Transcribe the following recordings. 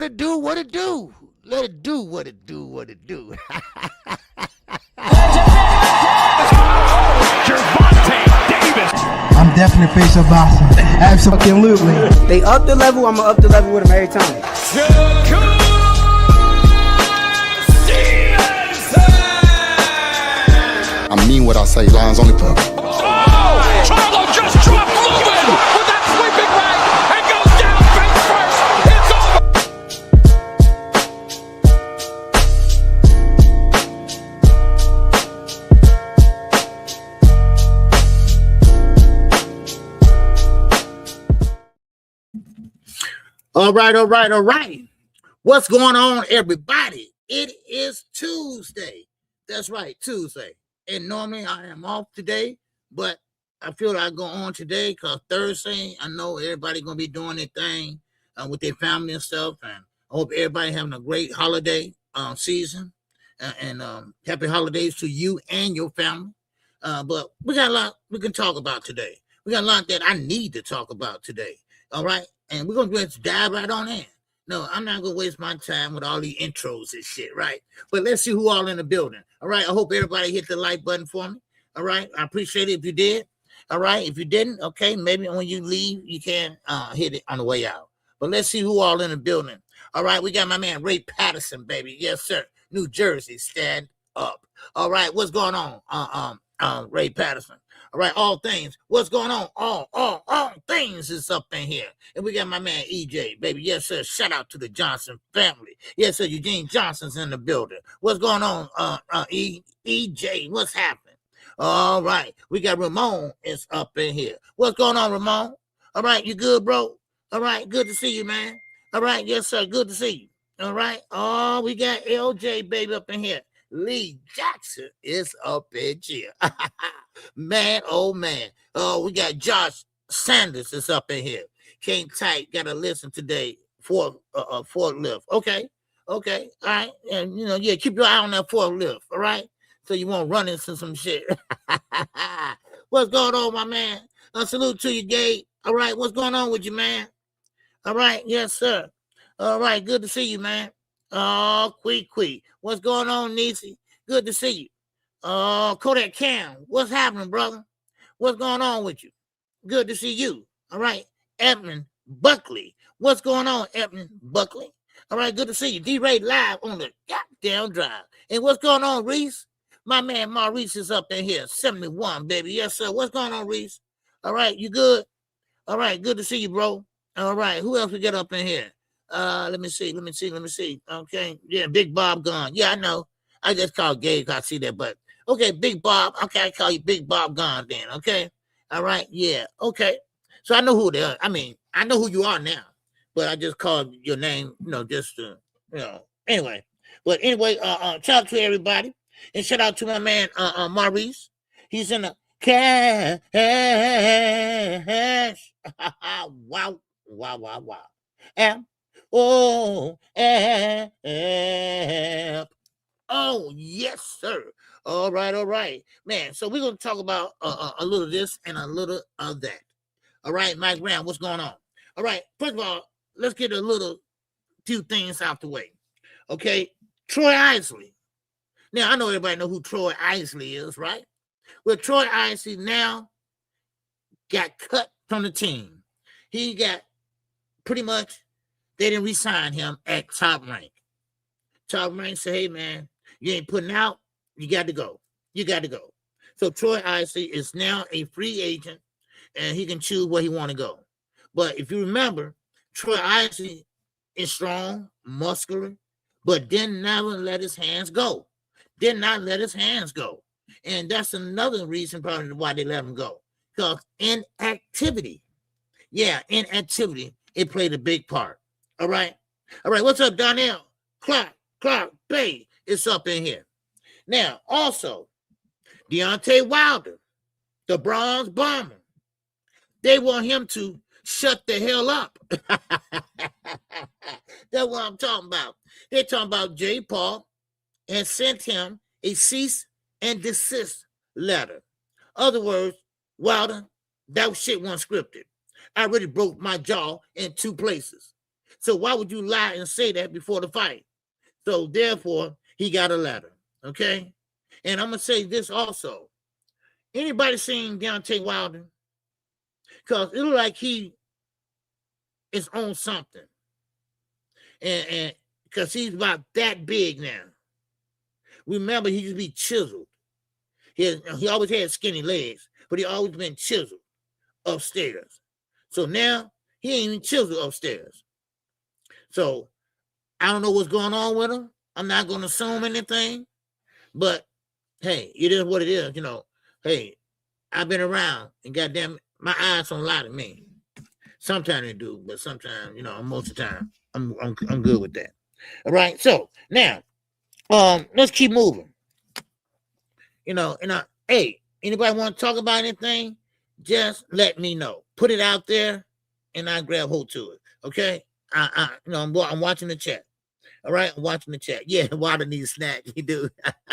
Let it do what it do. Let it do what it do, what it do. I'm definitely face of boxing. Absolutely. They up the level, I'm gonna up the level with them every time. I mean what I say, lines only put. Charlo just dropped Lubin with that sweeping right and goes down face first. It's over. All right. What's going on, everybody? It is Tuesday. That's right, Tuesday. And normally I am off today, but I feel like I go on today because Thursday, I know everybody going to be doing their thing with their family and stuff. And I hope everybody having a great holiday season. And happy holidays to you and your family. But we got a lot we can talk about today. We got a lot that I need to talk about today. All right? And we're going to just dive right on in. No, I'm not going to waste my time with all the intros and shit, right? But let's see who all in the building. All right? I hope everybody hit the like button for me. All right? I appreciate it if you did. All right? If you didn't, okay, maybe when you leave, you can hit it on the way out. But let's see who all in the building. All right? We got my man Ray Patterson, baby. Yes, sir. New Jersey, stand up. All right? What's going on, Ray Patterson? All right, all things. What's going on? All things is up in here. And we got my man EJ, baby. Yes, sir. Shout out to the Johnson family. Yes, sir. Eugene Johnson's in the building. What's going on, EJ? What's happening? All right. We got Ramon is up in here. What's going on, Ramon? All right, you good, bro? All right, good to see you, man. All right, yes, sir. Good to see you. All right. Oh, we got LJ, baby, up in here. Lee Jackson is up in here. Man, oh man. Oh, we got Josh Sanders is up in here. King Tight got to listen today for forklift. Okay. All right. And yeah, keep your eye on that forklift. All right. So you won't run into some shit. What's going on, my man? Salute to you, Gabe. All right. What's going on with you, man? All right. Yes, sir. All right. Good to see you, man. Oh, Quee. What's going on, Niecy? Good to see you. Oh, Kodak Cam. What's happening, brother? What's going on with you? Good to see you. All right. Edmund Buckley. What's going on, Edmund Buckley? All right. Good to see you. D-Ray live on the goddamn drive. And what's going on, Reese? My man Maurice is up in here. 71, baby. Yes, sir. What's going on, Reese? All right. You good? All right. Good to see you, bro. All right. Who else we get up in here? Let me see. Okay. Yeah, Big Bob gone. Yeah, I know. I just called Gabe because I see that, but okay, Big Bob. Okay, I call you Big Bob gone then. Okay. All right. Yeah. Okay. So I know who they are. I mean, I know who you are now, but I just called your name, just to, anyway. But anyway, shout out to everybody. And shout out to my man, Maurice. He's in the cash. Wow. Oh, yes, sir. All right. Man, so we're going to talk about a little of this and a little of that. All right, Mike Brown, what's going on? All right, first of all, let's get a few things out the way. Okay, Troy Isley. Now, I know everybody know who Troy Isley is, right? Well, Troy Isley now got cut from the team. He got pretty much, they didn't re-sign him at Top Rank. Top Rank said, hey, man, you ain't putting out, you got to go. So Troy Isley is now a free agent, and he can choose where he want to go. But if you remember, Troy Isley is strong, muscular, but did never let his hands go. Did not let his hands go. And that's another reason probably why they let him go. Because inactivity. Yeah, inactivity, it played a big part. All right. What's up, Donnell? Clark Bay is up in here. Now, also, Deontay Wilder, the Bronze Bomber, they want him to shut the hell up. That's what I'm talking about. They're talking about Jay Paul and sent him a cease and desist letter. Other words, Wilder, that shit wasn't scripted. I already broke my jaw in 2 places. So why would you lie and say that before the fight? So therefore, he got a letter. Okay. And I'm going to say this also. Anybody seen Deontay Wilder? Because it look like he is on something. And because he's about that big now. Remember, he used to be chiseled. He always had skinny legs, but he always been chiseled upstairs. So now he ain't even chiseled upstairs. So I don't know what's going on with him. I'm not going to assume anything, but hey, it is what it is. You know, hey, I've been around and goddamn, my eyes don't lie to me. Sometimes they do, but sometimes, you know, most of the time, I'm good with that. All right. So now, let's keep moving. You know, and hey, anybody want to talk about anything? Just let me know. Put it out there, and I grab hold to it. Okay. You know, I'm watching the chat. All right, I'm watching the chat. Yeah, Wilder needs a snack. He do. I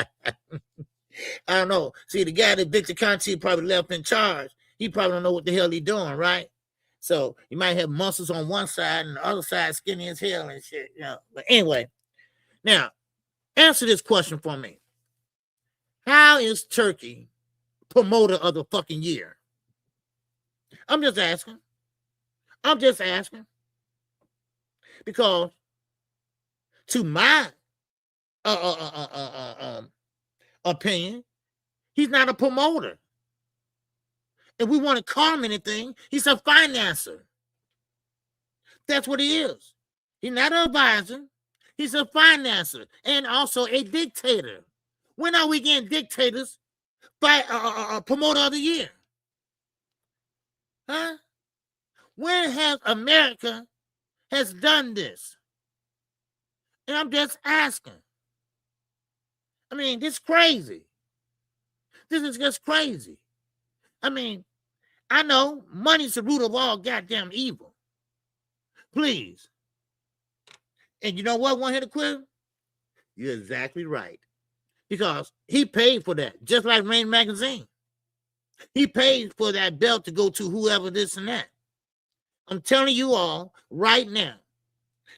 don't know. See, the guy that Victor Conti probably left in charge. He probably don't know what the hell he doing, right? So you might have muscles on one side and the other side skinny as hell and shit. You know. But anyway, now answer this question for me. How is Turkey promoter of the fucking year? I'm just asking. Because to my opinion, he's not a promoter. If we want to call him anything, he's a financer. That's what he is. He's not an advisor. He's a financer and also a dictator. When are we getting dictators by promoter of the year? Huh? When has America has done this? And I'm just asking. I mean, this is crazy. This is just crazy. I mean, I know money's the root of all goddamn evil. Please. And you know what, one hit a quitter? You're exactly right. Because he paid for that, just like Rain Magazine. He paid for that belt to go to whoever this and that. I'm telling you all right now.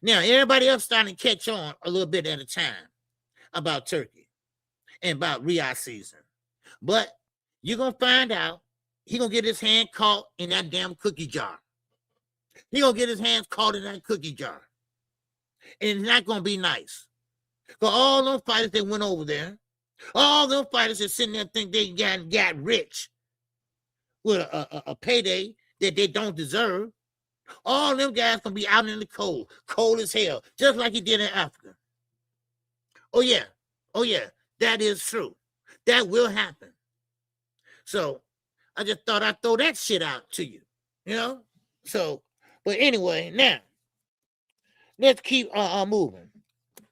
Now, everybody else starting to catch on a little bit at a time about Turkey and about Riyadh season. But you're going to find out he's going to get his hand caught in that damn cookie jar. He's going to get his hands caught in that cookie jar. And it's not going to be nice. Because all those fighters that went over there, all those fighters that sitting there think they got rich with a payday that they don't deserve, all them guys gonna be out in the cold as hell, just like he did in Africa. Oh yeah, that is true. That will happen. So I just thought I'd throw that shit out to you, you know. So, but anyway, now let's keep moving.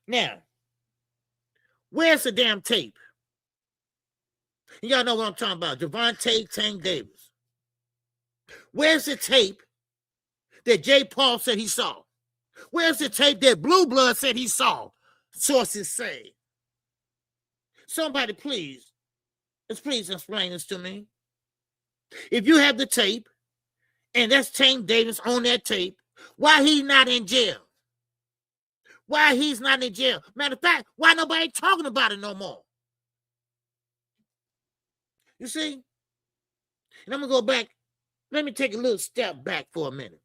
Now, where's the damn tape? Y'all know what I'm talking about. Gervonta Tank Davis. Where's the tape that Jay Paul said he saw? Where's the tape that Blue Blood said he saw? Sources say. Somebody please explain this to me. If you have the tape, and that's Tank Davis on that tape, why he's not in jail? Why he's not in jail? Matter of fact, why nobody talking about it no more? You see? And I'm going to go back. Let me take a little step back for a minute.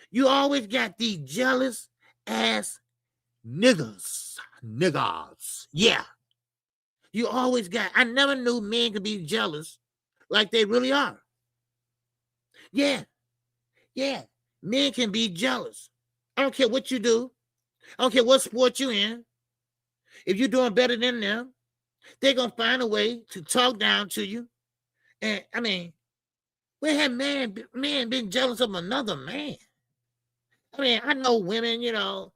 You always got these jealous ass niggas. Yeah. You always got, I never knew men could be jealous like they really are. Yeah. Men can be jealous. I don't care what you do. I don't care what sport you're in. If you're doing better than them, they're going to find a way to talk down to you. And, I mean, where have man been jealous of another man? I mean, I know women, long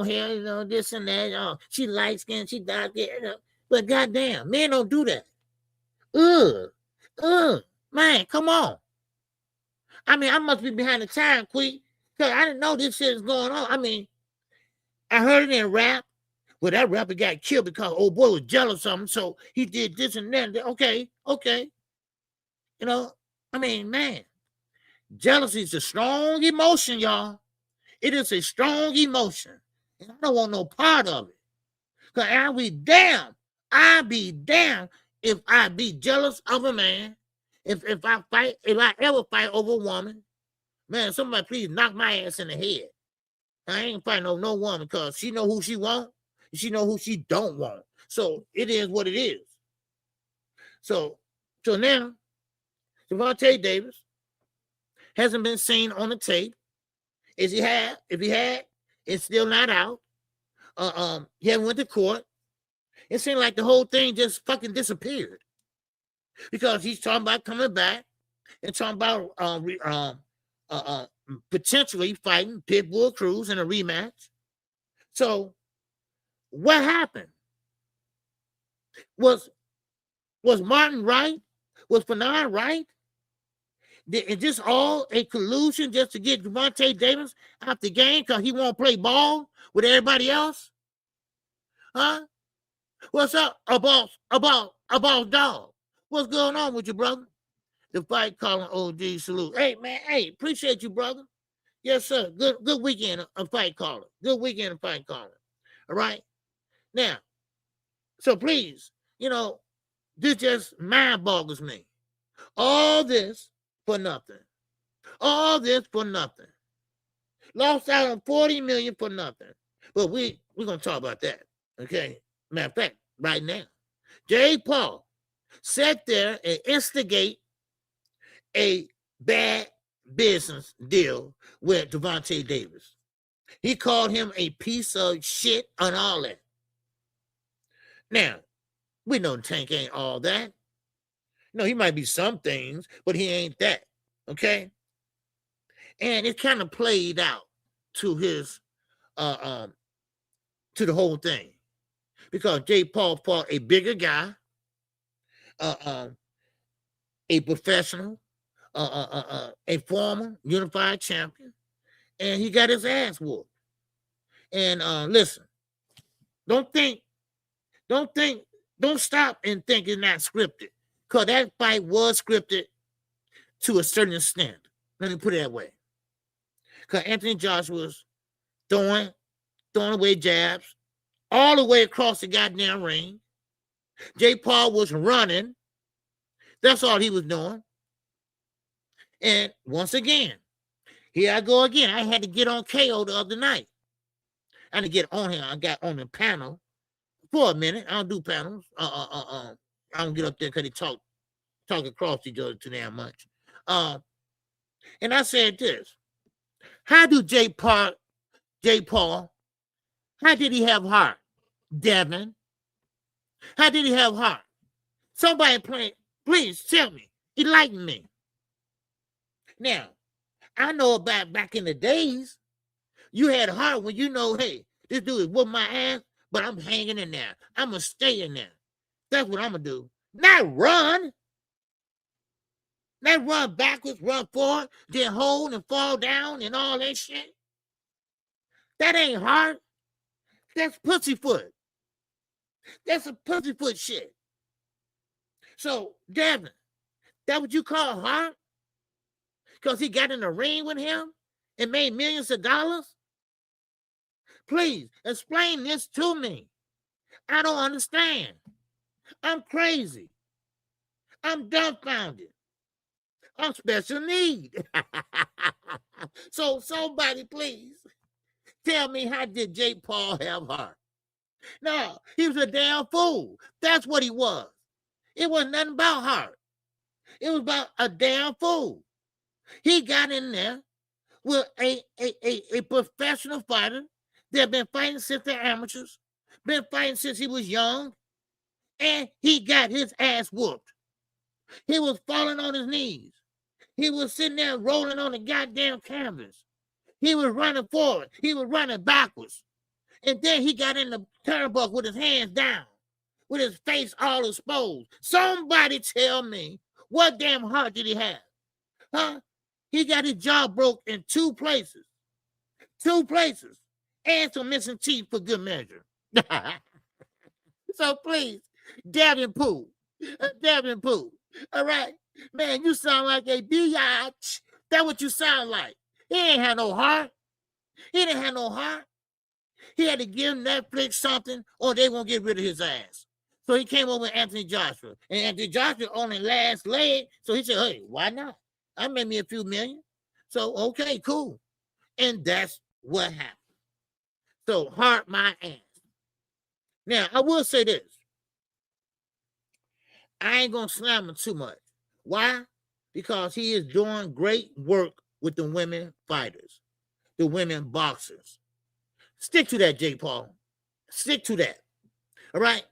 hair, this and that. She light skinned, she dark hair. But goddamn, men don't do that. Man, come on. I mean, I must be behind the time, Queen, because I didn't know this shit is going on. I mean, I heard it in rap. Well, that rapper got killed because old boy was jealous of him, so he did this and that. Okay. I mean, man, Jealousy is a strong emotion, y'all. It is a strong emotion. And I don't want no part of it. Because I'll be damned if I be jealous of a man. If I ever fight over a woman, man, somebody please knock my ass in the head. I ain't fighting over no woman because she know who she want. She know who she don't want. So it is what it is. So now, Gervonta Davis hasn't been seen on the tape. If he had, it's still not out. He haven't went to court. It seemed like the whole thing just fucking disappeared because he's talking about coming back and talking about potentially fighting Pitbull Cruz in a rematch. So what happened? Was Martin right? Was Fanon right? Is this all a collusion just to get Gervonta Davis out the game because he won't play ball with everybody else? Huh? What's up about dog? What's going on with you, brother? The fight calling OG salute. Hey, man, hey, appreciate you, brother. Yes, sir. Good weekend of fight calling. Good weekend of fight calling. All right? Now, so please, this just mind boggles me. All this for nothing. All this for nothing. Lost out on $40 million for nothing. But we're going to talk about that. Okay? Matter of fact, right now, Jay Paul sat there and instigate a bad business deal with Gervonta Davis. He called him a piece of shit and all that. Now, we know Tank ain't all that. No, he might be some things, but he ain't that. Okay? And it kind of played out to his to the whole thing. Because Jay Paul fought a bigger guy, a professional, a former unified champion, and he got his ass whooped. And listen, don't stop and think it's not scripted. Because that fight was scripted to a certain extent. Let me put it that way. Because Anthony Joshua was throwing away jabs all the way across the goddamn ring. Jay Paul was running. That's all he was doing. And once again, here I go again. I had to get on KO the other night. I had to get on here. I got on the panel for a minute. I don't do panels. I don't get up there because they talk across each other too damn much. And I said this. How do Jay Paul, how did he have heart? Devin? How did he have heart? Somebody please tell me. Enlighten me. Now, I know about back in the days, you had heart when you know, hey, this dude is whooping my ass, but I'm hanging in there. I'm going to stay in there. That's what I'm going to do. Not run. Not run backwards, run forward, then hold and fall down and all that shit. That ain't hard. That's pussyfoot. That's a pussyfoot shit. So, Devin, that what you call hard? Because he got in the ring with him and made millions of dollars? Please, explain this to me. I don't understand. I'm crazy. I'm dumbfounded. I'm special need. So somebody please tell me, how did Jay Paul have heart? No, he was a damn fool. That's what he was. It wasn't nothing about heart. It was about a damn fool. He got in there with a professional fighter that been fighting since they're amateurs, been fighting since he was young, and he got his ass whooped. He was falling on his knees. He was sitting there rolling on the goddamn canvas. He was running forward. He was running backwards. And then he got in the turnbuckle with his hands down, with his face all exposed. Somebody tell me, what damn heart did he have? Huh? He got his jaw broke in 2 places. 2 places. And some missing teeth for good measure. So please, Devin Pooh. Devin Pooh. All right? Man, you sound like a biatch That's what you sound like. He ain't had no heart. He didn't have no heart. He had to give Netflix something or they won't get rid of his ass. So he came over with Anthony Joshua. And Anthony Joshua only last leg. So he said, hey, why not? I made me a few million. So, okay, cool. And that's what happened. So, heart my ass. Now, I will say this. I ain't going to slam him too much. Why? Because he is doing great work with the women fighters, the women boxers. Stick to that, Jake Paul. Stick to that. All right?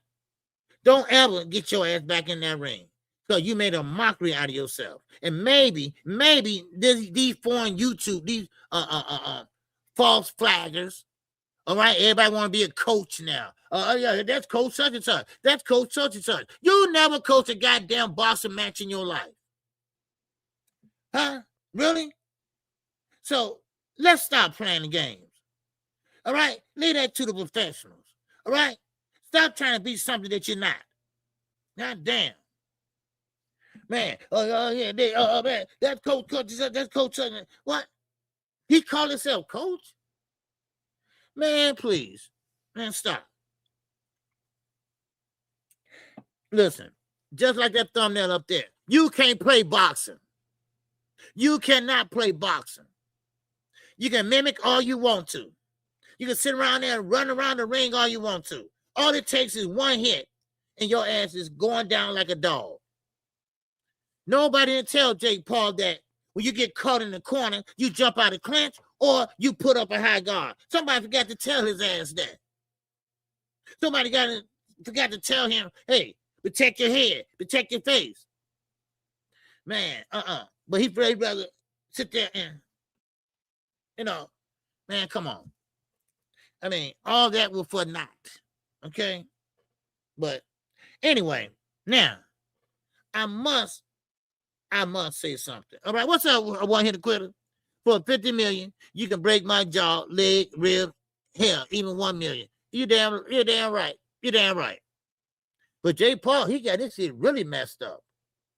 Don't ever get your ass back in that ring because you made a mockery out of yourself. And maybe these foreign YouTube, these false flaggers, all right? Everybody want to be a coach now. Yeah, that's coach such and such. That's coach such and such. You never coached a goddamn boxing match in your life. Huh? Really? So let's stop playing the games. All right? Leave that to the professionals. All right? Stop trying to be something that you're not. God damn. Man, man, that's coach, that's coach. What? He called himself coach? Man, please. Man, stop. Listen, just like that thumbnail up there, you can't play boxing. You cannot play boxing. You can mimic all you want to. You can sit around there and run around the ring all you want to. All it takes is one hit, and your ass is going down like a dog. Nobody didn't tell Jake Paul that when you get caught in the corner, you jump out of clinch or you put up a high guard. Somebody forgot to tell his ass that. Somebody forgot to tell him, hey, protect your head, protect your face. Man, But he'd rather sit there and, man, come on. I mean, all that was for naught. Okay? But anyway, now, I must say something. All right, what's up? I want to hit a quitter. For $50 million, you can break my jaw, leg, rib, hell, even $1 million. You're damn right. You're damn right. But Jake Paul, he got this shit really messed up,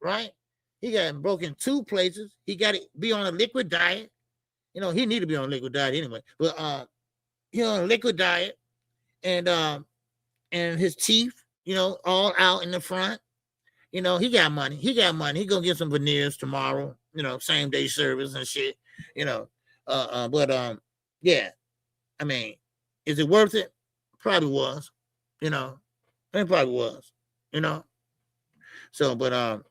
right? He got him broken 2 places. He got to be on a liquid diet. He need to be on a liquid diet anyway. But he on a liquid diet, and his teeth, all out in the front. He got money. He gonna get some veneers tomorrow. Same day service and shit. But yeah. I mean, is it worth it? Probably was. It probably was. So, but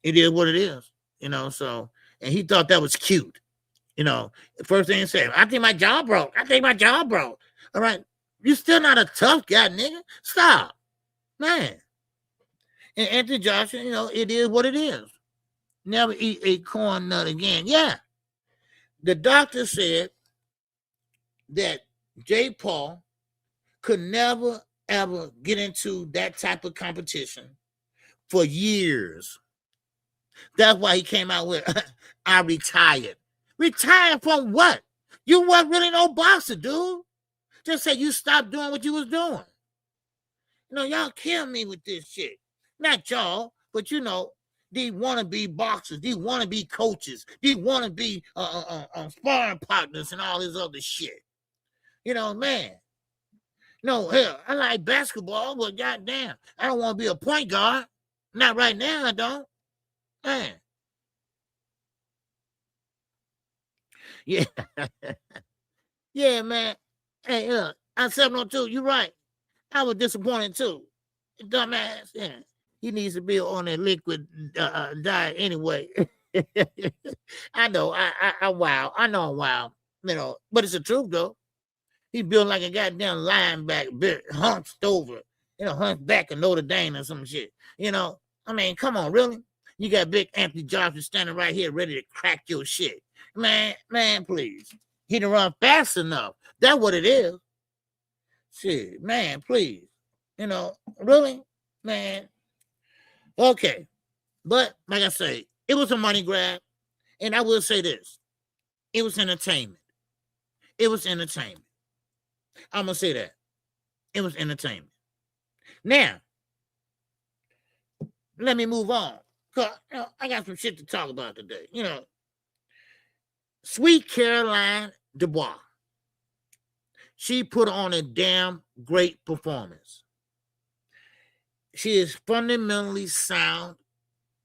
it is what it is. So, and he thought that was cute. The first thing he said, I think my jaw broke. All right. You still not a tough guy, nigga. Stop. Man. And Anthony Joshua, it is what it is. Never eat a corn nut again. Yeah. The doctor said that Jake Paul could never, ever get into that type of competition for years. That's why he came out with, I retired. Retired from what? You weren't really no boxer, dude. Just say you stopped doing what you was doing. Y'all kill me with this shit. Not y'all, but these wannabe boxers, these wannabe coaches, these wannabe sparring partners and all this other shit. Man. No, hell, I like basketball, but goddamn, I don't want to be a point guard. Not right now, I don't. Man. Yeah. Yeah, man. Hey, look, I'm 702. You're right. I was disappointed too. Dumbass. Yeah. He needs to be on a liquid diet anyway. I know. I'm wild. I know I'm wild. But it's the truth though. He built like a goddamn linebacker, hunched over, hunched back in Notre Dame or some shit. I mean, come on, really? You got big Anthony Joshua standing right here ready to crack your shit. Man, please. He didn't run fast enough. That's what it is. Shit, man, please. Really? Man. Okay. But, like I say, it was a money grab. And I will say this. It was entertainment. It was entertainment. I'm going to say that. It was entertainment. Now, let me move on. Because I got some shit to talk about today. Sweet Caroline Dubois. She put on a damn great performance. She is fundamentally sound,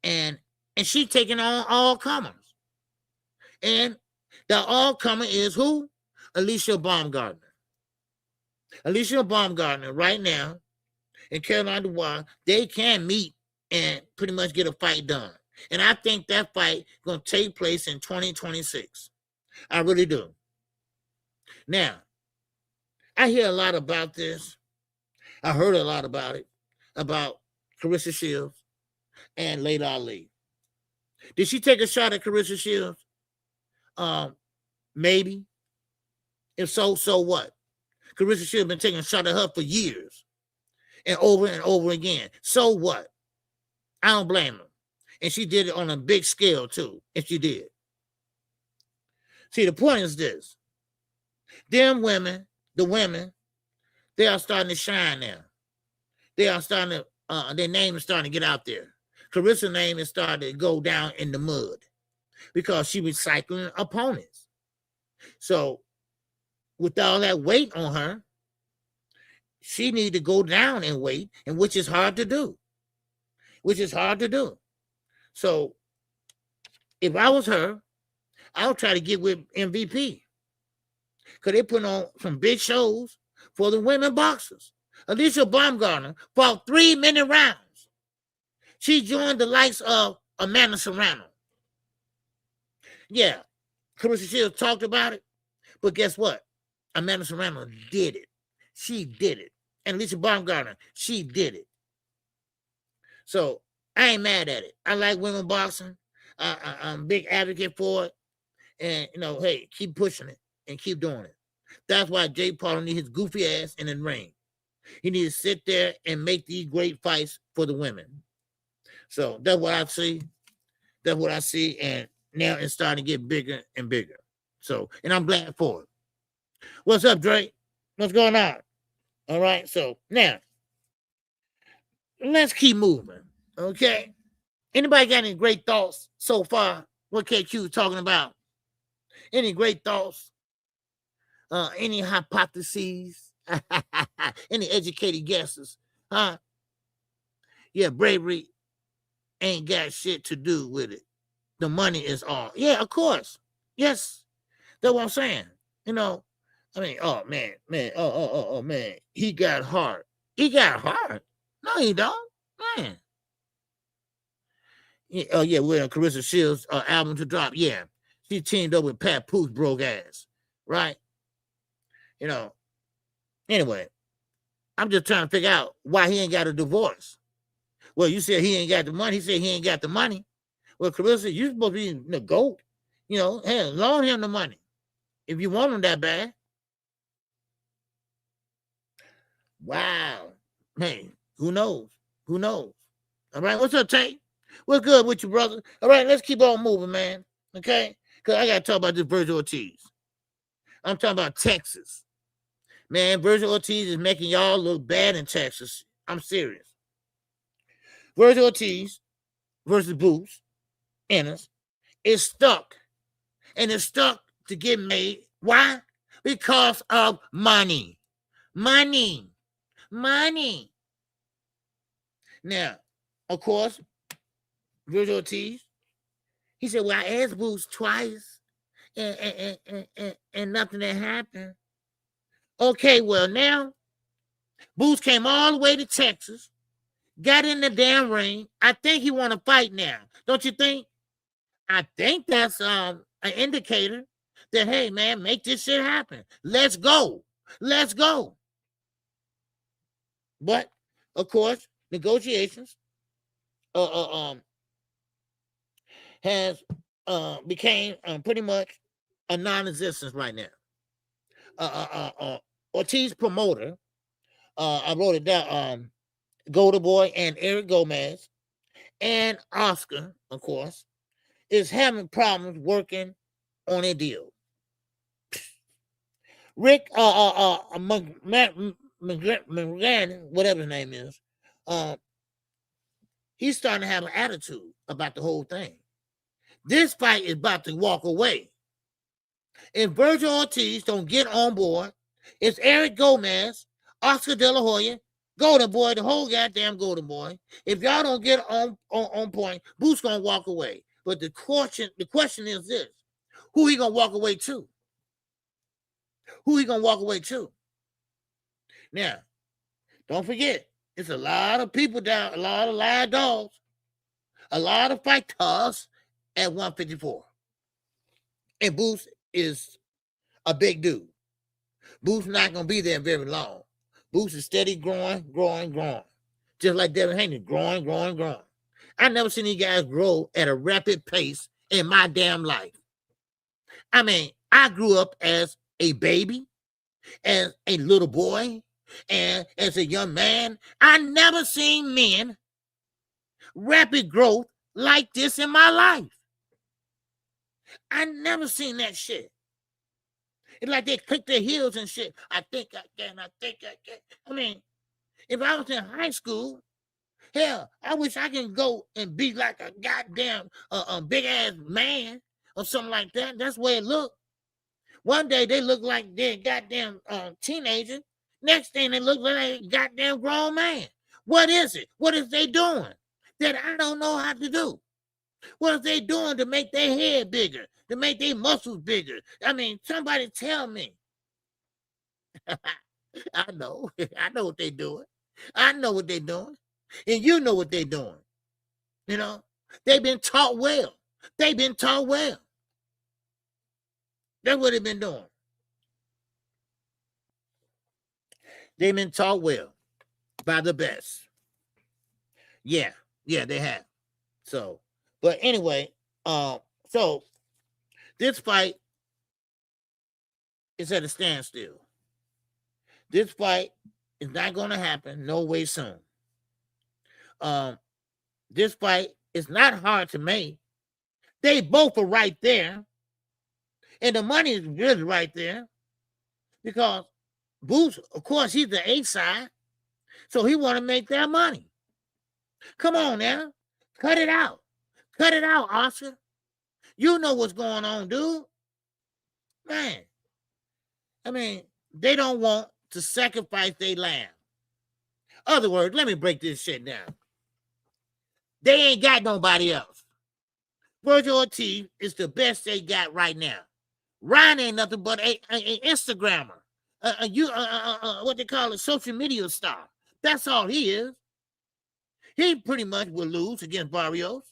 and she taking on all comers. And the all comer is who? Alicia Baumgardner. Alicia Baumgardner right now and Caroline Dubois, they can meet and pretty much get a fight done. And I think that fight is going to take place in 2026. I really do. Now, I hear a lot about this. I heard a lot about it, about Carissa Shields and Layla Ali. Did she take a shot at Carissa Shields? Maybe. If so, so what? Carissa Shields been taking a shot at her for years and over again. So what? I don't blame her. And she did it on a big scale too, and she did. See, the point is this. Them women, the women, they are starting to shine now. They are starting to, their name is starting to get out there. Carissa's name is starting to go down in the mud because she was cycling opponents. So with all that weight on her, she need to go down in weight, and which is hard to do. So if I was her, I would try to get with MVP because they put on some big shows for the women boxers. Alicia Baumgardner fought 3-minute rounds. She joined the likes of Amanda Serrano. Yeah, Carissa Shields talked about it, but guess what? Amanda Serrano did it. She did it. And Alicia Baumgardner, she did it. So I ain't mad at it. I like women boxing. I'm a big advocate for it. And, hey, keep pushing it and keep doing it. That's why Jake Paul needs his goofy ass in the ring. He needs to sit there and make these great fights for the women. So that's what I see. That's what I see. And now it's starting to get bigger and bigger. So, and I'm glad for it. What's up, Drake? What's going on? All right. So now let's keep moving. Okay. Anybody got any great thoughts so far? What KQ is talking about? Any great thoughts? Any hypotheses? Any educated guesses? Huh? Yeah, bravery ain't got shit to do with it. The money is all. Yeah, of course. Yes. That's what I'm saying. Oh man. He got hard. He got hard. No, he don't. Man. Yeah, oh, yeah, we're on Carissa Shields' album to drop. Yeah. She teamed up with Pat Pooh's broke ass. Right? Anyway, I'm just trying to figure out why he ain't got a divorce. Well, you said he ain't got the money. He said he ain't got the money. Well, Carissa, you're supposed to be the GOAT. Hey, loan him the money if you want him that bad. Wow. Hey, who knows? Who knows? All right, what's up, Tate? What's good with you, brother? All right, let's keep on moving, man. Okay? Because I got to talk about this Virgil Ortiz. I'm talking about Texas. Man, Virgil Ortiz is making y'all look bad in Texas. I'm serious. Virgil Ortiz versus Boots Ennis is stuck. And it's stuck to get made. Why? Because of money. Money. Now, of course, Virgil Ortiz, he said, well, I asked Boots twice and nothing had happened. Okay, well, now, Boots came all the way to Texas, got in the damn ring. I think he want to fight now. Don't you think? I think that's an indicator that, hey, man, make this shit happen. Let's go. But, of course, negotiations has became pretty much a non-existence right now. Ortiz promoter, I wrote it down, Golden Boy and Eric Gomez and Oscar, of course, is having problems working on a deal. Rick McGann, whatever his name is, he's starting to have an attitude about the whole thing. This fight is about to walk away. If Virgil Ortiz don't get on board, it's Eric Gomez, Oscar De La Hoya, Golden Boy, the whole goddamn Golden Boy. If y'all don't get on point, Boots gonna walk away. But the question is this: who he gonna walk away to? Who he gonna walk away to? Now, don't forget, it's a lot of people down, a lot of live dogs, a lot of fighters at 154. And Boots is a big dude. Boots not gonna be there very long. Boots is steady growing. Just like Devin Haney, growing. I never seen these guys grow at a rapid pace in my damn life. I mean, I grew up as a baby, as a little boy, and as a young man. I never seen men rapid growth like this in my life. I never seen that shit. It's like they click their heels and shit. I think I can. I mean, if I was in high school, hell, I wish I can go and be like a goddamn big ass man or something like that. That's the way it looked. One day they look like they're goddamn teenager. Next thing they look like a goddamn grown man. What is it? What is they doing that I don't know how to do? What are they doing to make their head bigger, to make their muscles bigger? I mean, somebody tell me. I know what they're doing. I know what they're doing. And you know what they're doing. You know, they've been taught well. That's what they've been doing. They've been taught well by the best. Yeah, they have. So, but anyway, so this fight is at a standstill. This fight is not going to happen no way soon. This fight is not hard to make. They both are right there. And the money is really right there. Because Boots, of course, he's the A side. So he want to make that money. Come on now. Cut it out. Oscar. You know what's going on, dude. Man. I mean, they don't want to sacrifice their lamb. Other words, let me break this shit down. They ain't got nobody else. Virgil Ortiz is the best they got right now. Ryan ain't nothing but an Instagrammer. What they call a social media star. That's all he is. He pretty much will lose against Barrios.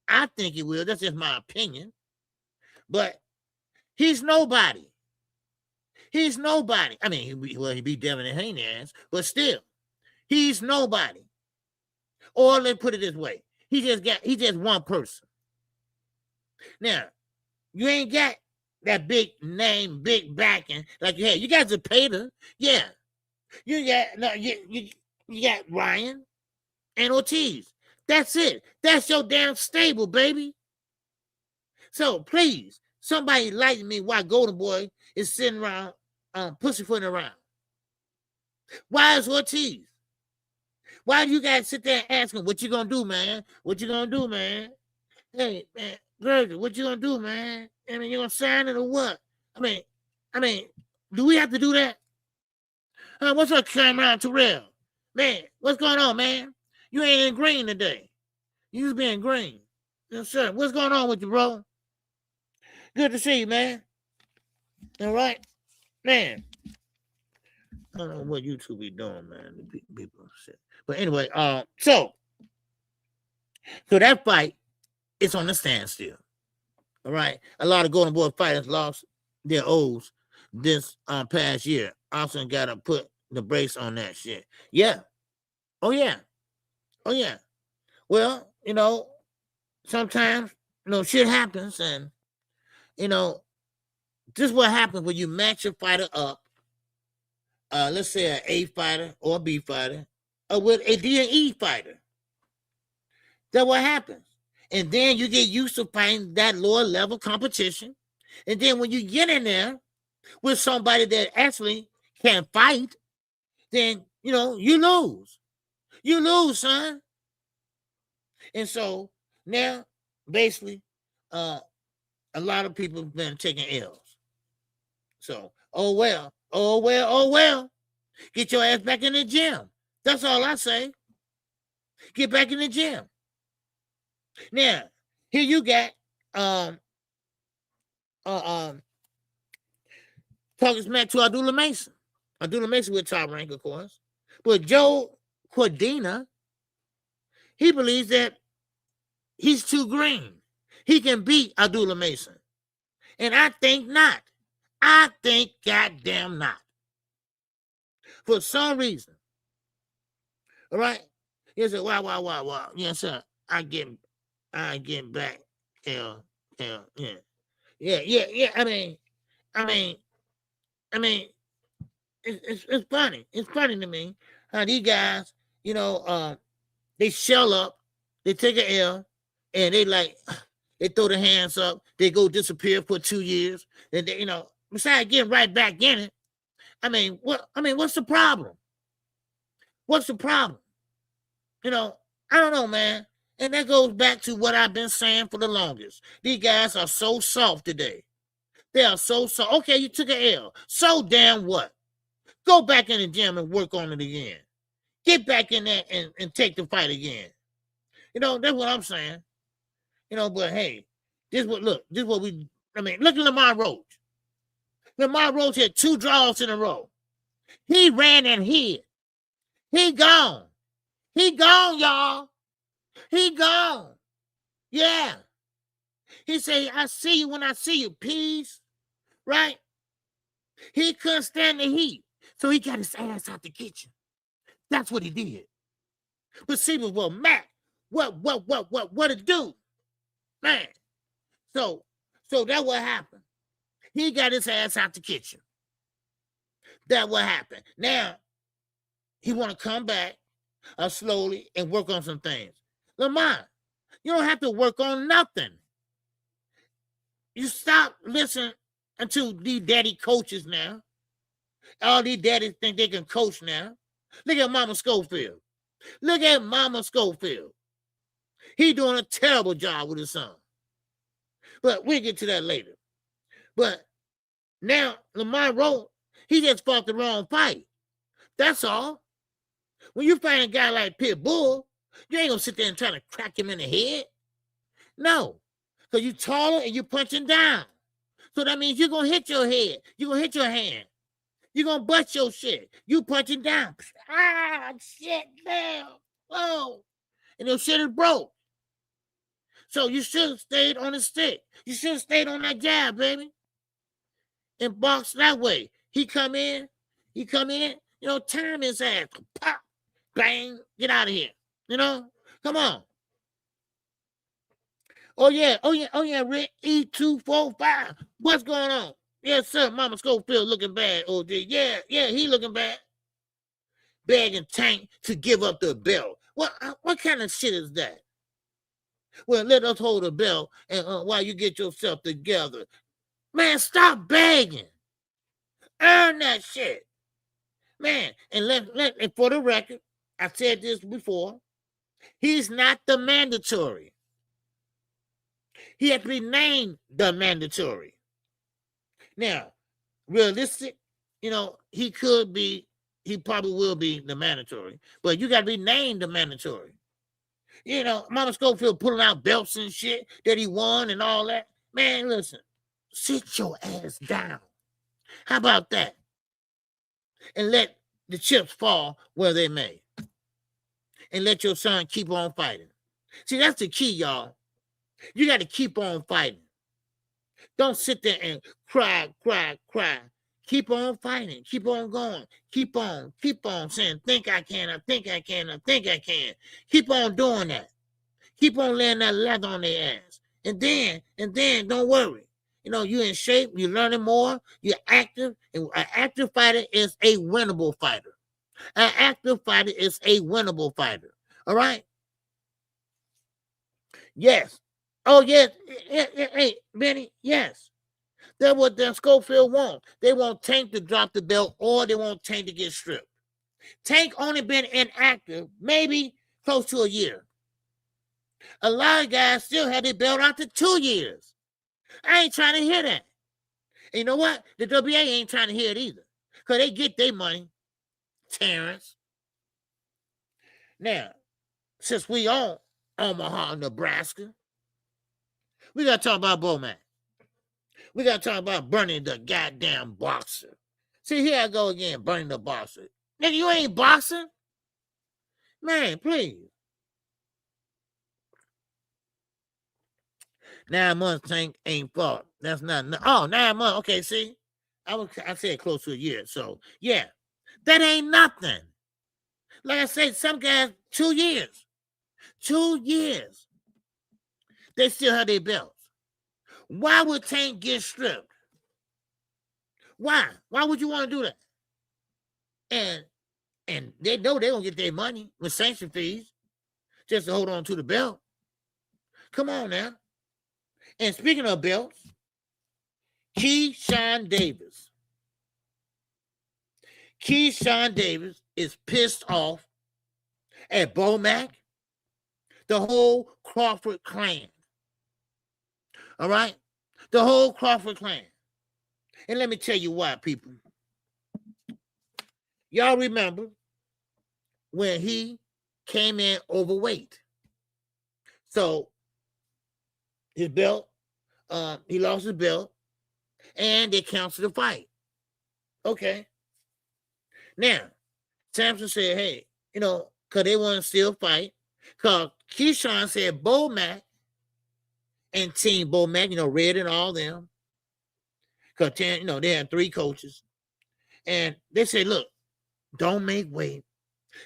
I think he will. That's just my opinion. But he's nobody. I mean, he beat Devin and Haney ass, but still, he's nobody. Or let's put it this way. He's just one person. Now, you ain't got that big name, big backing like you had. You got Zepeda, yeah. You got Ryan and Ortiz. That's it. That's your damn stable, baby. So please, somebody enlighten me why Golden Boy is sitting around pussyfooting around. Why is Ortiz? Why do you guys sit there and ask him, what you gonna do, man? Hey, man, Virgil, what you gonna do, man? I mean, you gonna sign it or what? I mean, do we have to do that? What's up, Cameron Terrell? Man, what's going on, man? You ain't in green today. You was being green. Yes, sir. What's going on with you, bro? Good to see you, man. All right? Man. I don't know what you two be doing, man. The people shit. But anyway, so that fight is on the standstill. All right. A lot of Golden Boy fighters lost their O's this past year. Also got to put the brace on that shit. Yeah. Oh yeah. Well, sometimes, shit happens, and this is what happens when you match your fighter up. Let's say an A fighter or a B fighter, or with a D and E fighter. That's what happens. And then you get used to fighting that lower level competition. And then when you get in there with somebody that actually can fight, then, you lose. You lose, son. And so now, basically, a lot of people have been taking L's. So, oh well. Get your ass back in the gym. That's all I say. Get back in the gym. Now, here you got talking smack to Abdullah Mason. Abdullah Mason with top rank, of course. But Joe Cordina, he believes that he's too green. He can beat Abdullah Mason. And I think not. I think goddamn not. For some reason. All right? He said, wow. Yes, sir. I get back. Yeah. I mean, it's funny. It's funny to me how these guys, they shell up, they take an L, and they throw their hands up, they go disappear for 2 years, and they, besides getting right back in it. What's the problem? What's the problem? I don't know, man. And that goes back to what I've been saying for the longest. These guys are so soft today. They are so soft. Okay, you took an L. So damn what? Go back in the gym and work on it again. Get back in there and take the fight again. That's what I'm saying. But hey, look at Lamar Roach. Lamar Roach had 2 draws in a row. He ran and hid. He gone. He gone, y'all. He gone. Yeah. He said, I see you when I see you. Peace. Right? He couldn't stand the heat. So he got his ass out the kitchen. That's what he did. But see, well, Matt, what it do? Man. So that what happened. He got his ass out the kitchen. That what happened. Now, he want to come back slowly and work on some things. Lamar, you don't have to work on nothing. You stop listening to these daddy coaches now. All these daddies think they can coach now. Look at Mama Schofield. Look at Mama Schofield. He doing a terrible job with his son. But we'll get to that later. But now, Lamar Roach, he just fought the wrong fight. That's all. When you find a guy like Pitbull, you ain't going to sit there and try to crack him in the head. No. Because you're taller and you're punching down. So that means you're going to hit your head. You're going to hit your hand. You're going to bust your shit. You punching down. Ah, shit, damn. Oh. And your shit is broke. So you should have stayed on the stick. You should have stayed on that jab, baby. And box that way. He come in, time his ass. Pop, bang, get out of here. Come on. Oh yeah, Rick, E245. What's going on? Yes, sir, Mama Schofield looking bad, OG. Yeah, he looking bad. Begging Tank to give up the belt. What kind of shit is that? Well, let us hold the belt and while you get yourself together. Man, stop begging. Earn that shit. Man, and for the record, I said this before, he's not the mandatory. He had to be named the mandatory. Now, realistic, he probably will be the mandatory, but you got to be named the mandatory. Mama Schofield pulling out belts and shit that he won and all that. Man, listen, sit your ass down. How about that? And let the chips fall where they may. And let your son keep on fighting. See, that's the key, y'all. You got to keep on fighting. Don't sit there and cry. Keep on fighting. Keep on going. Keep on saying, think I can. Keep on doing that. Keep on laying that leather on their ass. And then, don't worry. You're in shape. You're learning more. You're active. And an active fighter is a winnable fighter. An active fighter is a winnable fighter. All right? Yes. Oh, yes. Hey, Benny, yes. That's what the Schofield wants. They want Tank to drop the belt or they want Tank to get stripped. Tank only been inactive maybe close to a year. A lot of guys still had their belt after 2 years. I ain't trying to hear that. And you know what? The WA ain't trying to hear it either. Because they get their money, Terrence. Now, since we on Omaha, Nebraska, we got to talk about Bowman. We got to talk about Bernie the goddamn boxer. See, here I go again, Bernie the boxer. Nigga, you ain't boxing? Man, please. 9 months ain't fault. That's not. 9 months. Okay, see? I said close to a year. So, yeah. That ain't nothing. Like I said, some guys, 2 years. 2 years. They still have their belts. Why would Tank get stripped? Why? Why would you want to do that? And they know they're going to get their money with sanction fees just to hold on to the belt. Come on now. And speaking of belts, Keyshawn Davis. Keyshawn Davis is pissed off at Bomac, the whole Crawford clan. All right? The whole Crawford clan. And let me tell you why, people. Y'all remember when he came in overweight. So his belt, he lost his belt, and they canceled the fight. Okay. Now, Samson said, hey, because they want to still fight. Because Keyshawn said Bomac and Team Bomac, Red and all them, because, they had 3 coaches. And they said, look, don't make weight.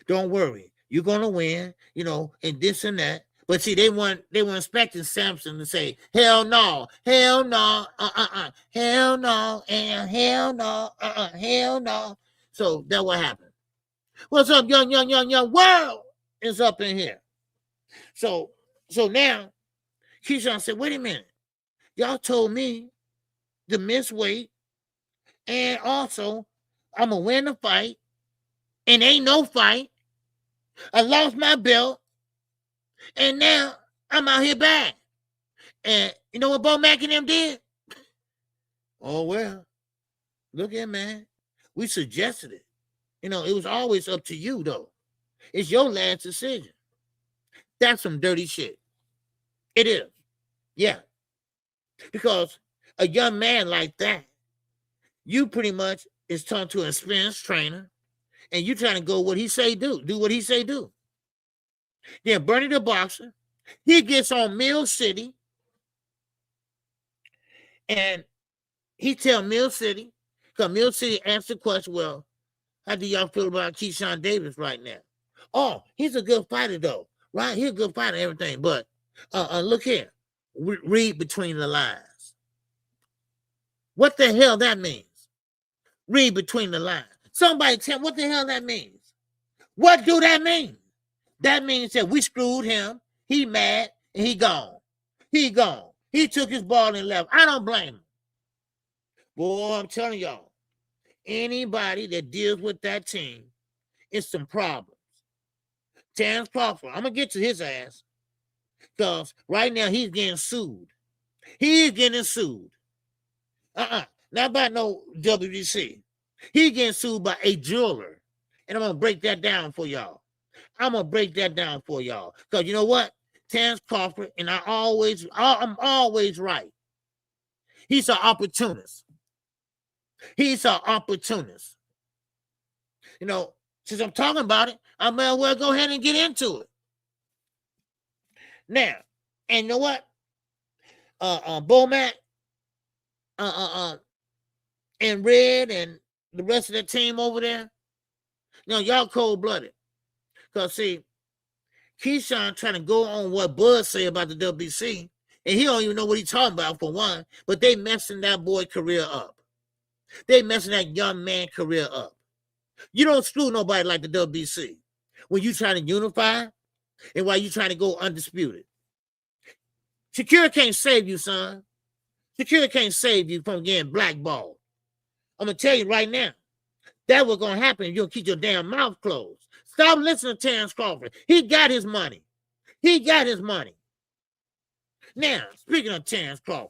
Don't worry. You're going to win, and this and that. But see, they weren't expecting Samson to say, hell no, hell no, hell no, and hell no, hell no. So that's what happened. What's up, young world is up in here. So now Keyshawn said, wait a minute. Y'all told me to miss weight, and also I'm going to win the fight, and ain't no fight. I lost my belt, and now I'm out here back. And you know what Bomac and them did? Oh, well, look here, man. We suggested it. It was always up to you, though. It's your last decision. That's some dirty shit. It is. Yeah. Because a young man like that, you pretty much is turned to an experienced trainer, and you trying to go what he say do. Do what he say do. Then Bernie the boxer, he gets on Mill City, and he tell Mill City, because Mill City asked the question, well, how do y'all feel about Keyshawn Davis right now? Oh, he's a good fighter, though, right? He's a good fighter and everything, but look here. Read between the lines. What the hell that means? Read between the lines. Somebody tell me what the hell that means. What do that mean? That means that we screwed him. He mad and he gone. He gone. He took his ball and left. I don't blame him. Boy, I'm telling y'all, anybody that deals with that team, it's some problems. Terrence Crawford, I'm going to get to his ass, because right now he's getting sued. He is getting sued. Not by no WBC. He's getting sued by a jeweler. And I'm going to break that down for y'all. Because you know what? Terrence Crawford, and I'm always right. He's an opportunist. Since I'm talking about it, I may as well go ahead and get into it. Now, and you know what? Bomac, and Red and the rest of the team over there, y'all cold-blooded. Because, see, Keyshawn trying to go on what Bud say about the WBC, and he don't even know what he's talking about, for one, but they messing that boy career up. They messing that young man career up. You don't screw nobody like the WBC when you trying to unify and while you trying to go undisputed. Shakira can't save you, son. Shakira can't save you from getting blackballed. I'm going to tell you right now, that was going to happen if you don't keep your damn mouth closed. Stop listening to Terrence Crawford. He got his money. Now, speaking of Terrence Crawford,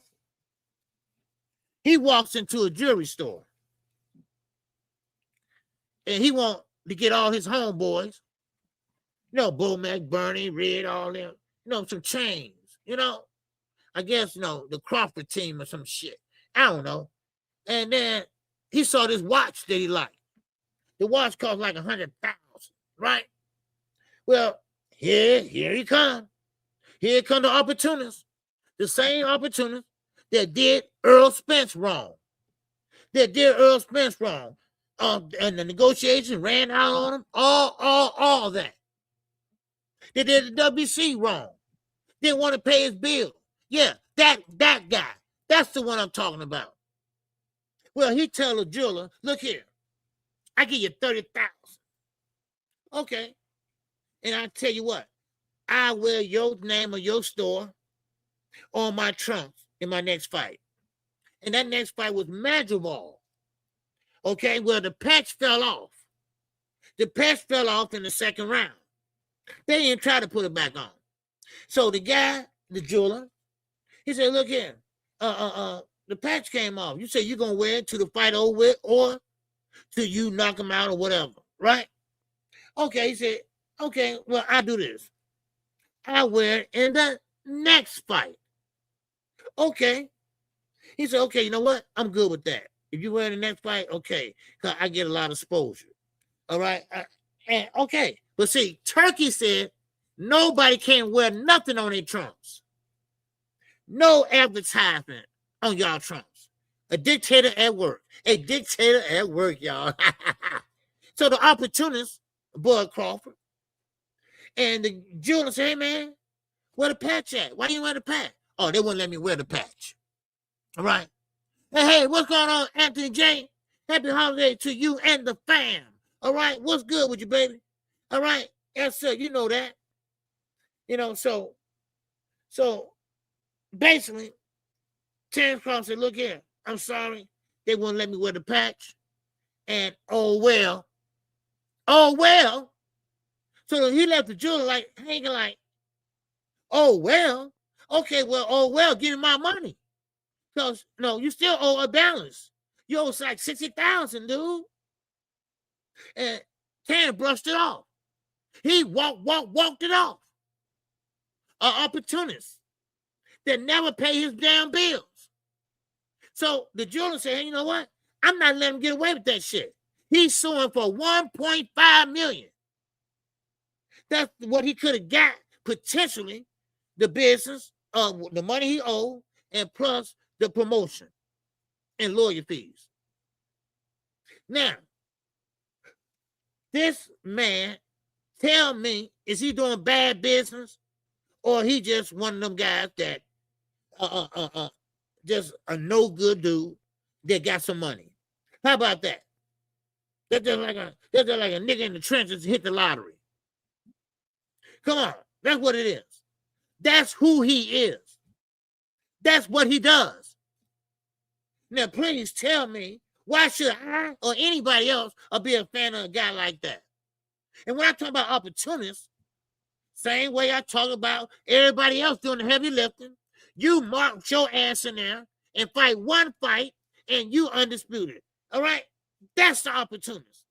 He walks into a jewelry store. And he want to get all his homeboys, Baumgardner, Red, all them, some chains, I guess, the Crawford team or some shit. I don't know. And then he saw this watch that he liked. The watch cost like $100,000, right? Well, here he comes. Here come the opportunists. The same opportunists that did Earl Spence wrong. And the negotiation ran out on him. All that. They did the WC wrong. Didn't want to pay his bill. Yeah, that guy. That's the one I'm talking about. Well, he tell the jeweler, look here, I give you $30,000. Okay. And I tell you what, I wear your name of your store on my trunks in my next fight. And that next fight was Madrigal. Okay, well, the patch fell off. The patch fell off in the second round. They didn't try to put it back on. So the guy, the jeweler, he said, look here, the patch came off. You say you're going to wear it to the fight over with or till you knock him out or whatever, right? Okay, he said, okay, well, I'll do this. I'll wear it in the next fight. Okay. He said, okay, you know what? I'm good with that. If you wear the next fight, okay, because I get a lot of exposure. All right? And okay. But see, Turkey said nobody can wear nothing on their trunks. No advertisement on y'all trunks. A dictator at work. A dictator at work, y'all. So the opportunist, Bud Crawford, and the jeweler said, hey, man, where the patch at? Why you wear the patch? Oh, they wouldn't let me wear the patch. All right? Hey, what's going on, Anthony J? Happy holiday to you and the fam. All right? What's good with you, baby? All right? Yes, sir. You know that. So basically, Terrence Crawford said, look here, I'm sorry. They wouldn't let me wear the patch. And oh, well. So he left the jeweler hanging like, oh, well. Okay, well, oh, well, give me my money. Because, no, you still owe a balance. You owe like $60,000, dude. And Terrence brushed it off. He walked it off. An opportunist that never pay his damn bills. So the jeweler said, hey, you know what? I'm not letting him get away with that shit. He's suing for $1.5 million. That's what he could have got, potentially, the business, the money he owed, and plus the promotion and lawyer fees. Now, this man, tell me, is he doing bad business or he just one of them guys that just a no good dude that got some money? How about that? That's just like a nigga in the trenches hit the lottery. Come on, that's what it is. That's who he is. That's what he does. Now, please tell me, why should I or anybody else be a fan of a guy like that? And when I talk about opportunists, same way I talk about everybody else doing the heavy lifting, you march your ass in there and fight one fight and you undisputed. All right? That's the opportunist.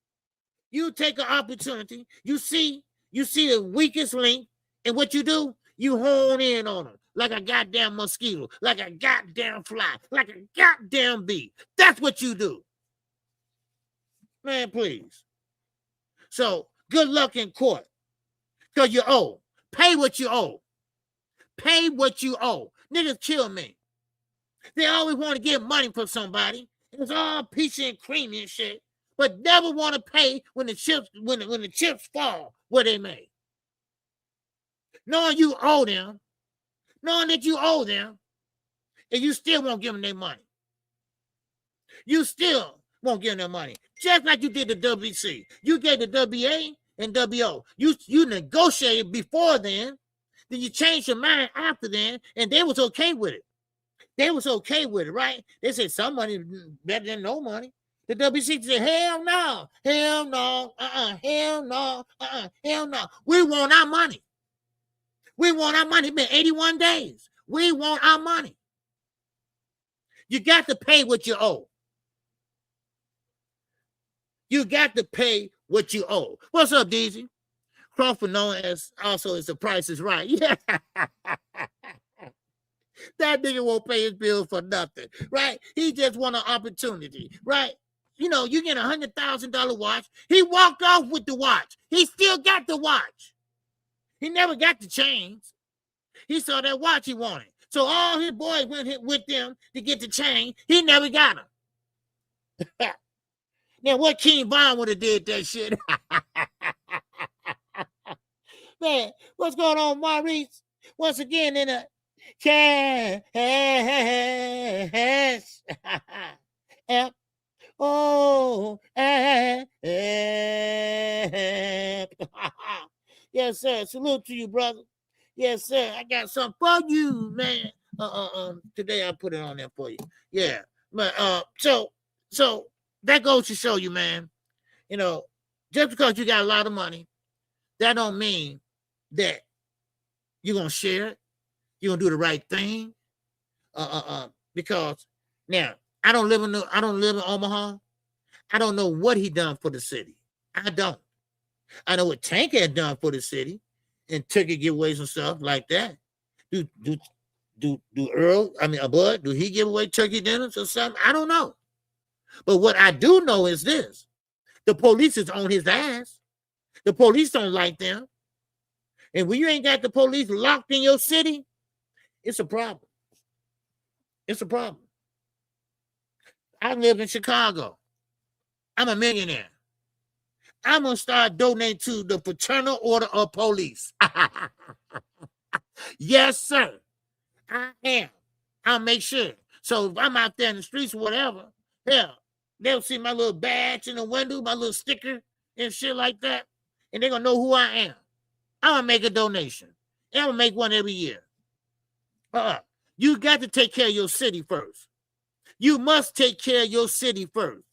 You take an opportunity, you see the weakest link, and what you do, you hone in on them like a goddamn mosquito, like a goddamn fly, like a goddamn bee. That's what you do. Man, please. So, good luck in court. Because you owe. Pay what you owe. Pay what you owe. Niggas kill me. They always want to get money from somebody. It's all peachy and creamy and shit. But never want to pay when the chips fall where they made. Knowing you owe them, knowing that you owe them, and you still won't give them their money. You still won't give them their money. Just like you did the WC. You gave the WA and WO. You negotiated before then you changed your mind after then, and they was okay with it. They was okay with it, right? They said some money better than no money. The WC said, hell no, hell no, hell no, hell no. We want our money. We want our money. It's been 81 days. We want our money. You got to pay what you owe. You got to pay what you owe. What's up, DZ? Crawford, known as also as The Price is Right. Yeah. That nigga won't pay his bills for nothing, right? He just want an opportunity, right? You know, you get $100,000 watch. He walked off with the watch. He still got the watch. He never got the chains. He saw that watch he wanted. So all his boys went with them to get the chain. He never got them. Now, what King Von would have did that shit? Man, what's going on, Maurice? Once again in a cash. Oh, yes, sir. Salute to you, brother. Yes, sir. I got something for you, man. Today I put it on there for you. Yeah, but so that goes to show you, man. You know, just because you got a lot of money, that don't mean that you're gonna share it. You're gonna do the right thing. Because now I don't live in Omaha. I don't know what he done for the city. I don't. I know what Tank had done for the city and turkey giveaways and stuff like that. Do Earl, Bud, do he give away turkey dinners or something? I don't know. But what I do know is this. The police is on his ass. The police don't like them. And when you ain't got the police locked in your city, it's a problem. It's a problem. I live in Chicago. I'm a millionaire. I'm going to start donating to the Fraternal Order of Police. Yes, sir. I am. I'll make sure. So if I'm out there in the streets or whatever, hell, they'll see my little badge in the window, my little sticker and shit like that, and they're going to know who I am. I'm going to make a donation. And I'm going to make one every year. You got to take care of your city first. You must take care of your city first.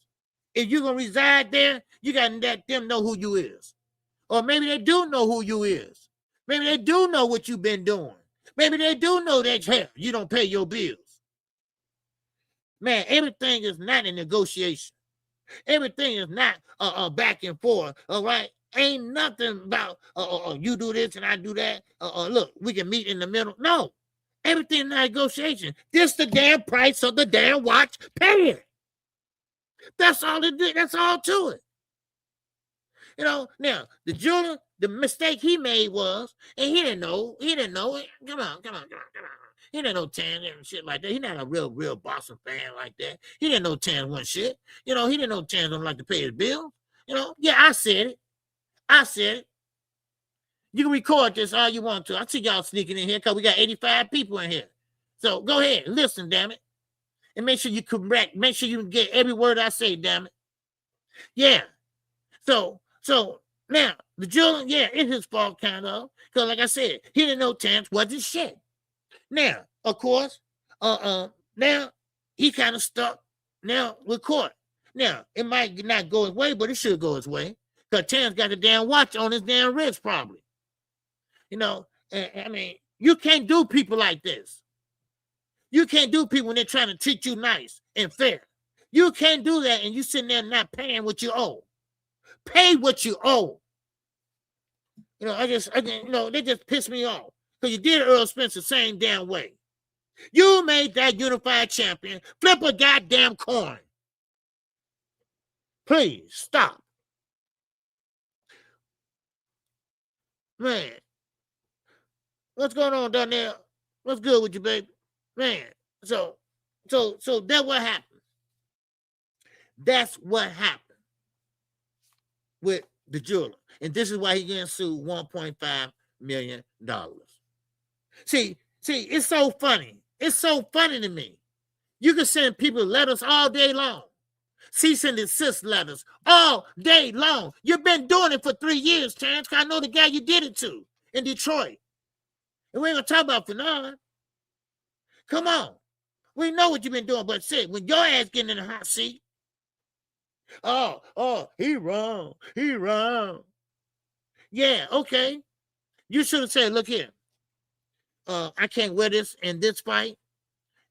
If you're going to reside there, you got to let them know who you is. Or maybe they do know who you is. Maybe they do know what you've been doing. Maybe they do know that, hell, you don't pay your bills. Man, everything is not a negotiation. Everything is not back and forth, all right? Ain't nothing about, you do this and I do that. Look, we can meet in the middle. No, everything is not negotiation. This the damn price of the damn watch. Pay it. That's all it did. That's all to it. You know, now, the jeweler, the mistake he made was, and he didn't know. Come on. He didn't know Tan and shit like that. He not a real Boston fan like that. He didn't know Tan wasn't shit. You know, he didn't know Tan don't like to pay his bills. You know, yeah, I said it. You can record this all you want to. I see y'all sneaking in here because we got 85 people in here. So go ahead, listen, damn it. And make sure you correct. Make sure you get every word I say, damn it. Yeah. So now the jeweler, yeah, it's his fault kind of. Because like I said, he didn't know Tan wasn't shit. Now, of course, now he kind of stuck now with court. Now, it might not go his way, but it should go his way. Because Tan's got the damn watch on his damn wrist, probably. You know, I mean, you can't do people like this. You can't do people when they're trying to treat you nice and fair. You can't do that and you sitting there not paying what you owe. Pay what you owe. You know, they just piss me off. Because you did Earl Spence the same damn way. You made that unified champion flip a goddamn coin. Please stop. Man, what's going on down there? What's good with you, baby? Man, so that's what happened. That's what happened with the jeweler. And this is why he getting sued $1.5 million. See, it's so funny. It's so funny to me. You can send people letters all day long. Cease and desist letters all day long. You've been doing it for 3 years, Terrence. I know the guy you did it to in Detroit. And we ain't going to talk about Fernand. Come on. We know what you've been doing, but say, when your ass getting in the hot seat, he wrong. Yeah, okay. You should have said, look here. I can't wear this in this fight.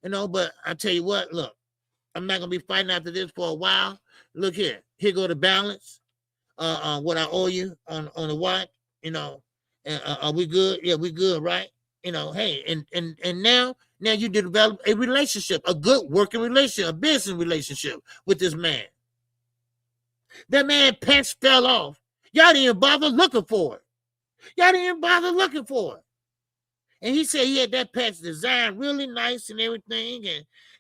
But I tell you what, look, I'm not gonna be fighting after this for a while. Look here, here go the balance. What I owe you on the watch, are we good? Yeah, we good, right? Hey, and now you develop a relationship, a good working relationship, a business relationship with this man. That man pants fell off. Y'all didn't even bother looking for it. And he said he had that patch designed really nice and everything.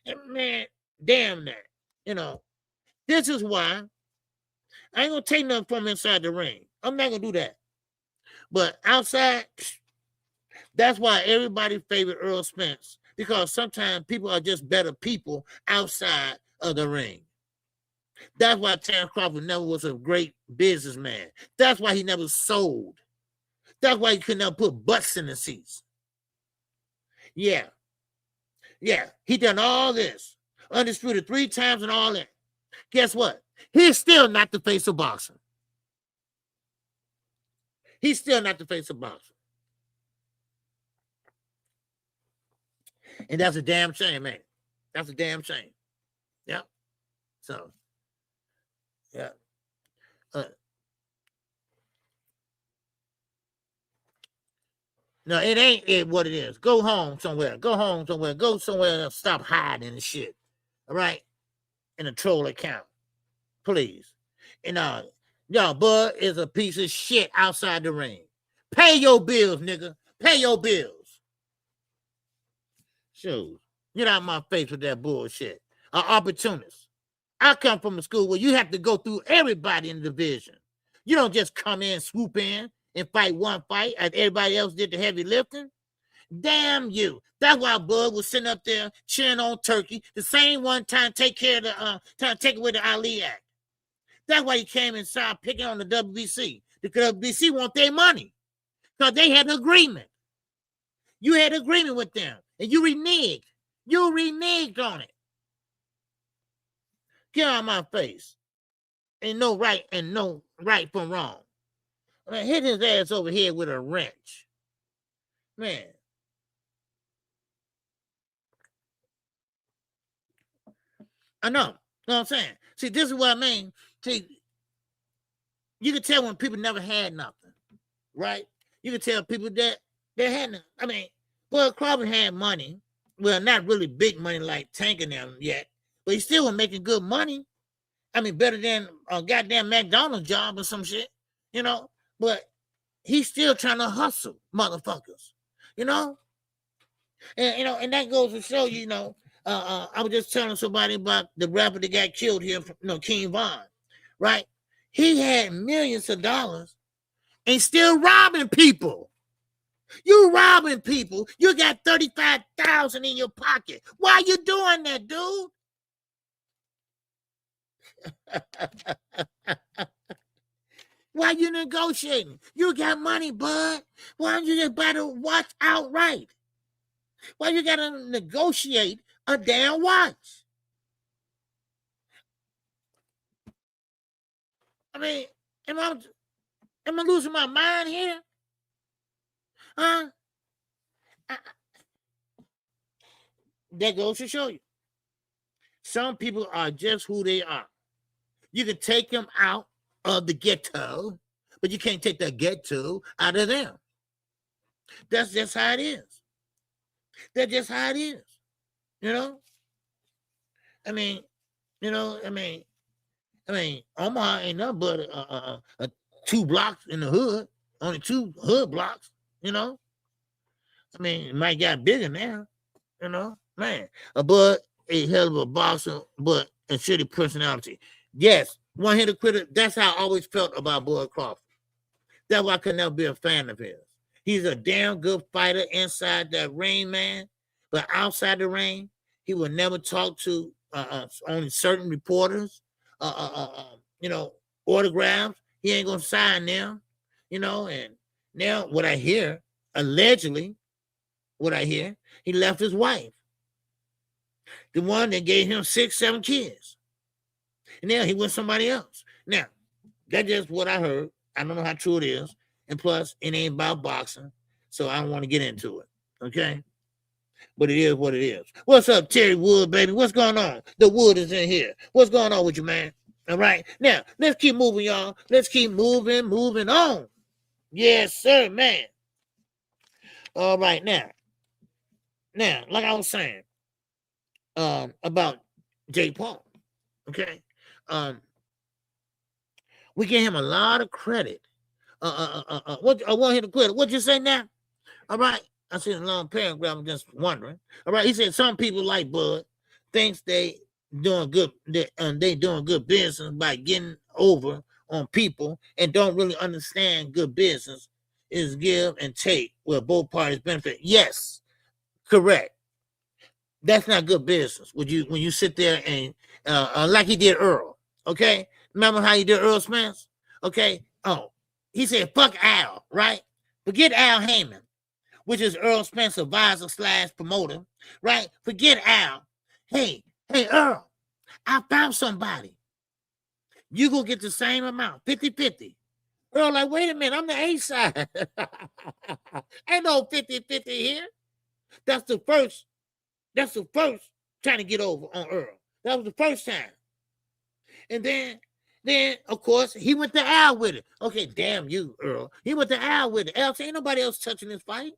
And man, damn that. This is why I ain't gonna take nothing from inside the ring. I'm not gonna do that. But outside, that's why everybody favorite Earl Spence, because sometimes people are just better people outside of the ring. That's why Terrence Crawford never was a great businessman. That's why he never sold. That's why he could never put butts in the seats. Yeah. He done all this. Undisputed 3 times and all that. Guess what? He's still not the face of boxing. And that's a damn shame, man. That's a damn shame. Yeah. So, yeah. No, it ain't what it is. Go home somewhere. Go somewhere and stop hiding and shit. All right? In a troll account. Please. Y'all, Bud is a piece of shit outside the ring. Pay your bills, nigga. Pay your bills. Shoot. Get out of my face with that bullshit. An opportunist. I come from a school where you have to go through everybody in the division. You don't just come in, swoop in, and fight one fight as everybody else did the heavy lifting. Damn you. That's why Bud was sitting up there cheering on Turkey, the same one trying to take care of trying to take away the Ali Act. That's why he came and started picking on the WBC. The WBC want their money because they had an agreement. You had an agreement with them, and you reneged. You reneged on it. Get out of my face. Ain't no right from wrong. I mean, hit his ass over here with a wrench. Man. I know. You know what I'm saying? See, this is what I mean. See, you can tell when people never had nothing, right? You can tell people that they had nothing. I mean, well, Crawford had money. Well, not really big money like Tank and them yet, but he still was making good money. I mean, better than a goddamn McDonald's job or some shit, But he's still trying to hustle, motherfuckers, And and that goes to show you, I was just telling somebody about the rapper that got killed here, King Von, right? He had millions of dollars and still robbing people. You robbing people. You got $35,000 in your pocket. Why are you doing that, dude? Why you negotiating? You got money, bud. Why don't you just buy the watch outright? Why you gotta negotiate a damn watch? I mean, am I losing my mind here? Huh? That goes to show you. Some people are just who they are. You can take them out of the ghetto, but you can't take the ghetto out of them. That's just how it is. That's just how it is. I mean, Omaha ain't nothing but 2 blocks in the hood, only 2 hood blocks, I mean, it might get bigger now, man. Bud, a hell of a boxer, but a shitty personality. Yes, one-hitter quitter. That's how I always felt about Bud Crawford. That's why I could never be a fan of his. He's a damn good fighter inside that ring, man. But outside the ring, he will never talk to only certain reporters. Autographs. He ain't gonna sign them. And now what I hear, allegedly, he left his wife, the one that gave him 6, 7 kids. And now he with somebody else. Now, that's just what I heard. I don't know how true it is. And plus, it ain't about boxing, so I don't want to get into it. Okay? But it is what it is. What's up, Terry Wood, baby? What's going on? The Wood is in here. What's going on with you, man? All right. Now, let's keep moving, y'all. Let's keep moving on. Yes, sir, man. All right, now, like I was saying, about Jay Paul, okay? We give him a lot of credit. What I want him to credit. What'd you say now? All right. I see a long paragraph. I'm just wondering. All right. He said some people like Bud thinks they doing good. They doing good business by getting over on people and don't really understand good business is give and take where both parties benefit. Yes, correct. That's not good business. When you sit there and like he did Earl. Okay. Remember how he did Earl Spence? Okay. Oh, he said fuck Al. Right. Forget Al Heyman, which is Earl Spence advisor / promoter, right? Forget Al. Hey, Earl, I found somebody. You gonna get the same amount, 50-50. Earl, like, wait a minute, I'm the A side. Ain't no 50-50 here. That's the first trying to get over on Earl. That was the first time. And then, of course, he went to Al with it. Okay, damn you, Earl. He went to Al with it. Al said, ain't nobody else touching this fight.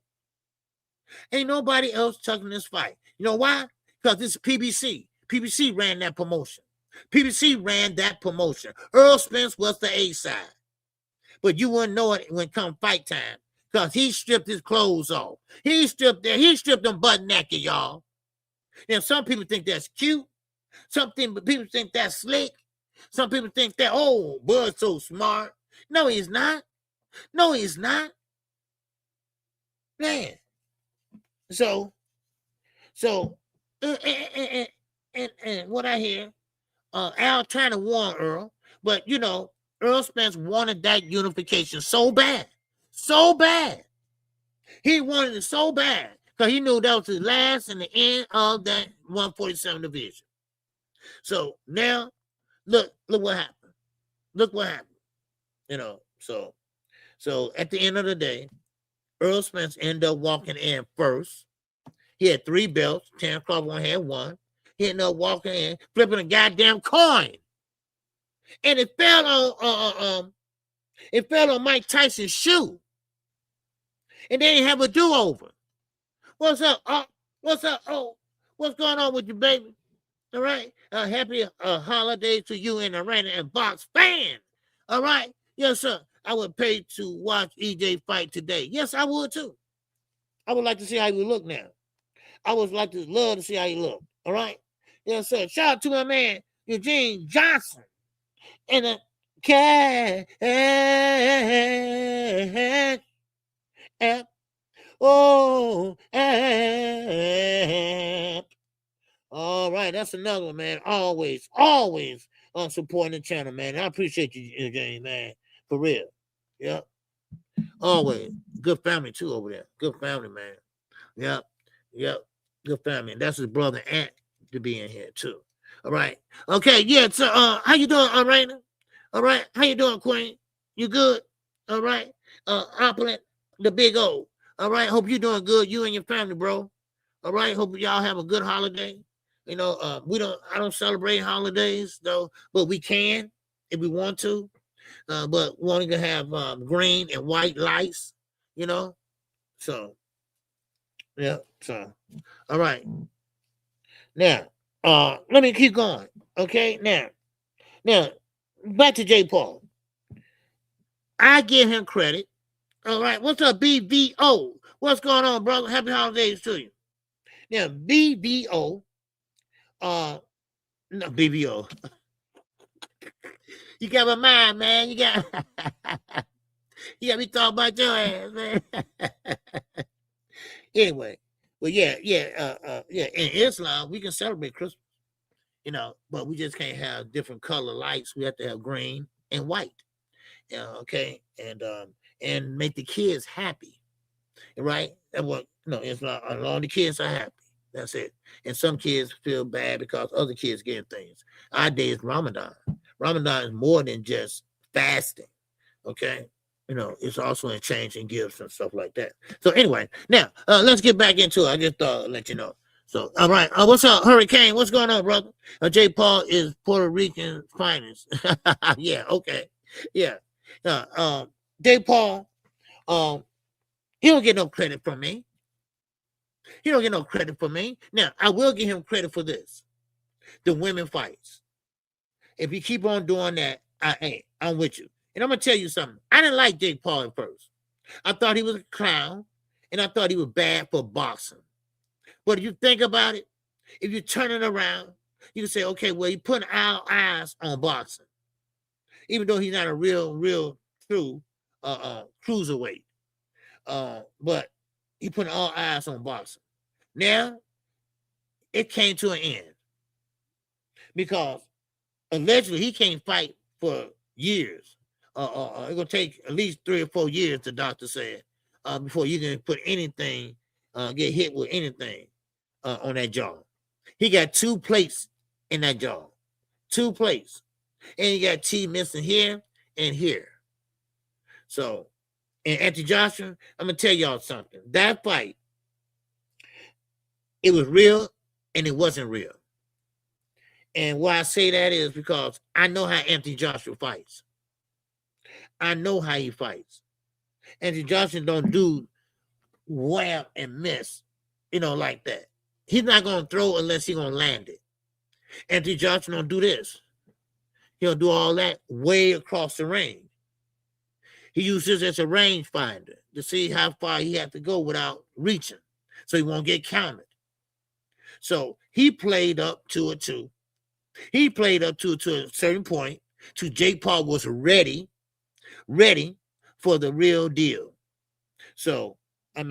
Ain't nobody else touching this fight. You know why? Because this is PBC. PBC ran that promotion. Earl Spence was the A side. But you wouldn't know it when come fight time. Because he stripped his clothes off. He stripped them butt naked, y'all. Now, some people think that's cute. Some people think that's slick. Some people think that, oh, Bud's so smart. No, he's not. Man. So, and what I hear, Al trying to warn Earl, but you know, Earl Spence wanted that unification so bad. He wanted it so bad because he knew that was the last and the end of that 147 division. So now, look what happened. You know, so at the end of the day, Earl Spence ended up walking in first. He had 3 belts. Terrence Crawford had 1. He ended up walking in, flipping a goddamn coin, and it fell on Mike Tyson's shoe, and they didn't have a do-over. What's up? What's up? Oh, what's going on with you, baby? All right. Happy holiday to you and Arena and Box fan. All right. Yes, sir. I would pay to watch EJ fight today. Yes, I would too. I would like to see how you look now. I would love to see how you look. All right. Yes, sir. Shout out to my man, Eugene Johnson. And the cat. Oh, all right, that's another one, man. Always supporting the channel, man. I appreciate you, James, man. For real. Yeah. Always. Good family, too, over there. Good family, man. Yep. Good family. And that's his brother, Ant, to be in here, too. All right. Okay, yeah. So, how you doing, Raina? All right. How you doing, Queen? You good? All right. Opulent, the big O. All right. Hope you're doing good. You and your family, bro. All right. Hope y'all have a good holiday. You know, I don't celebrate holidays though, but we can if we want to. But wanting to have green and white lights, you know. So, yeah. So, all right. Now, let me keep going. Okay. Now, back to Jay Paul. I give him credit. All right. What's up, BVO? What's going on, brother? Happy holidays to you. Now, BVO. No, BVO. You got my mind, man. You got me talking about your ass, man. Anyway, well, yeah. In Islam, we can celebrate Christmas, you know, but we just can't have different color lights. We have to have green and white, okay, and make the kids happy, right? That's what Islam. All the kids are happy. That's it. And some kids feel bad because other kids getting things. Our day is Ramadan. Ramadan is more than just fasting. Okay. it's also in change and gifts and stuff like that. So anyway, now let's get back into it. I just thought I'd let you know. So, all right. What's up, Hurricane? What's going on, brother? Jay Paul is Puerto Rican finest. Yeah, okay. Yeah. Jay Paul, he don't get no credit from me. He don't get no credit for me. Now, I will give him credit for this. The women fights. If you keep on doing that, I'm with you. And I'm going to tell you something. I didn't like Jake Paul at first. I thought he was a clown, and I thought he was bad for boxing. But if you think about it, if you turn it around, you can say, okay, well, he put our eyes on boxing, even though he's not a real true cruiserweight. But he put all eyes on boxing. Now, it came to an end because allegedly he can't fight for years. It's going to take at least 3 or 4 years, the doctor said, before you can put anything, get hit with anything on that jaw. He got 2 plates in that jaw. 2 plates. And he got teeth missing here and here. So, and Anthony Joshua, I'm going to tell y'all something. That fight, it was real and it wasn't real. And why I say that is because I know how Anthony Joshua fights. I know how he fights. Anthony Joshua don't do wham and miss, like that. He's not going to throw unless he's going to land it. Anthony Joshua don't do this. He'll do all that way across the range. He uses this as a range finder to see how far he has to go without reaching, so he won't get counted. So he played up to it too. He played up to a certain point. To Jake Paul was ready for the real deal. So at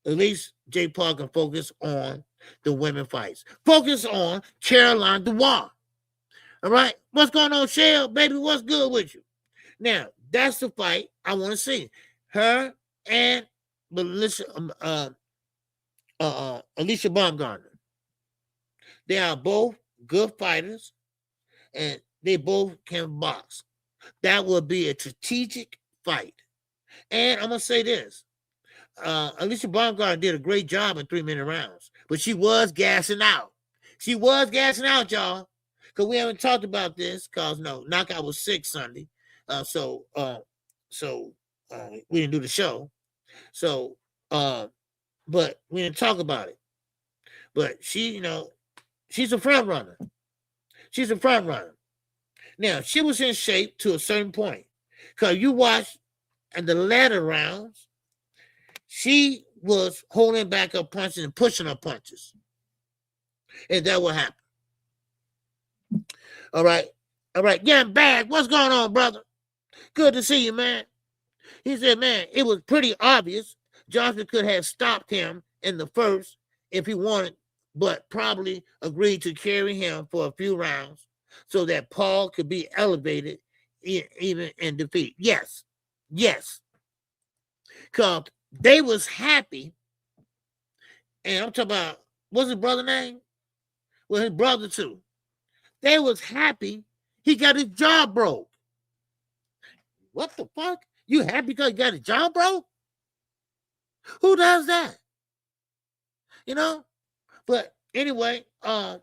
least Jake Paul can focus on the women fights. Focus on Caroline Dubois. All right, what's going on, Shell? Baby, what's good with you? Now, that's the fight I want to see. Her and Alicia Baumgardner. They are both good fighters, and they both can box. That would be a strategic fight. And I'm going to say this. Alicia Baumgardner did a great job in 3-minute rounds, but she was gassing out. She was gassing out, y'all, because we haven't talked about this because, Knockout was sick Sunday. So we didn't do the show. So, but we didn't talk about it. But she, she's a front runner. She's a front runner. Now, she was in shape to a certain point. Because you watch in the latter rounds, she was holding back her punches and pushing her punches. And that what happened. All right. Yeah, I'm back. What's going on, brother? Good to see you, man. He said, man, it was pretty obvious Johnson could have stopped him in the first if he wanted, but probably agreed to carry him for a few rounds so that Paul could be elevated even in defeat. Yes. Because they was happy, and I'm talking about, what's his brother's name? Well, his brother too. They was happy he got his jaw broke. What the fuck? You happy because you got his jaw broke? Who does that? But anyway, and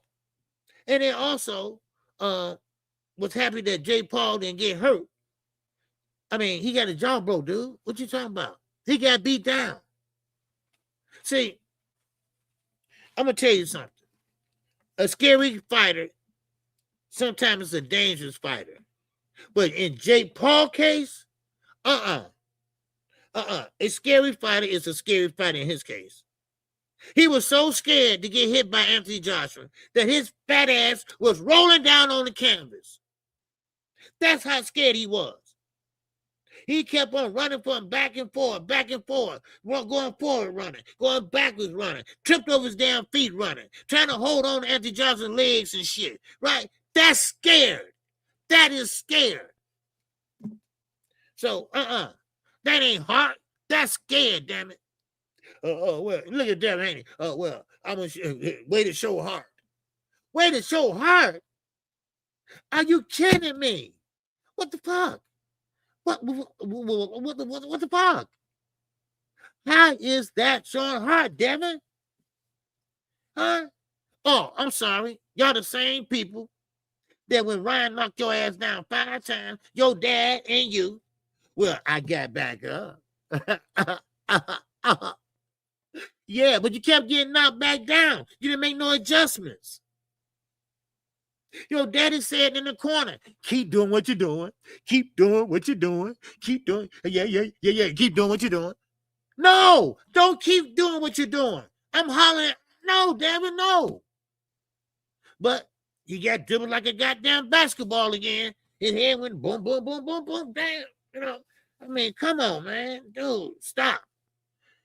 then also was happy that Jay Paul didn't get hurt. I mean, he got his jaw broke, dude. What you talking about? He got beat down. See, I'm going to tell you something. A scary fighter sometimes is a dangerous fighter. But in Jay Paul's case, a scary fighter is a scary fighter in his case. He was so scared to get hit by Anthony Joshua that his fat ass was rolling down on the canvas. That's how scared he was. He kept on running from back and forth, going forward running, going backwards running, tripped over his damn feet running, trying to hold on to Anthony Johnson's legs and shit, right? That's scared. That is scared. So, that ain't heart. That's scared, damn it. Well, look at that, ain't it? Well, I'm going to way to show heart. Way to show heart? Are you kidding me? What the fuck? What the fuck? How is that Sean Hart, Devin? Huh? Oh, I'm sorry. Y'all the same people that when Ryan knocked your ass down 5 times, your dad and you, well, I got back up. Yeah, but you kept getting knocked back down. You didn't make no adjustments. Your daddy said in the corner, keep doing what you're doing. Keep doing what you're doing. Keep doing. Yeah. Keep doing what you're doing. No, don't keep doing what you're doing. I'm hollering. No, Devin, no. But you got dribbled like a goddamn basketball again. His head went boom, boom, boom, boom, boom, damn. You know, I mean, come on, man. Dude, stop.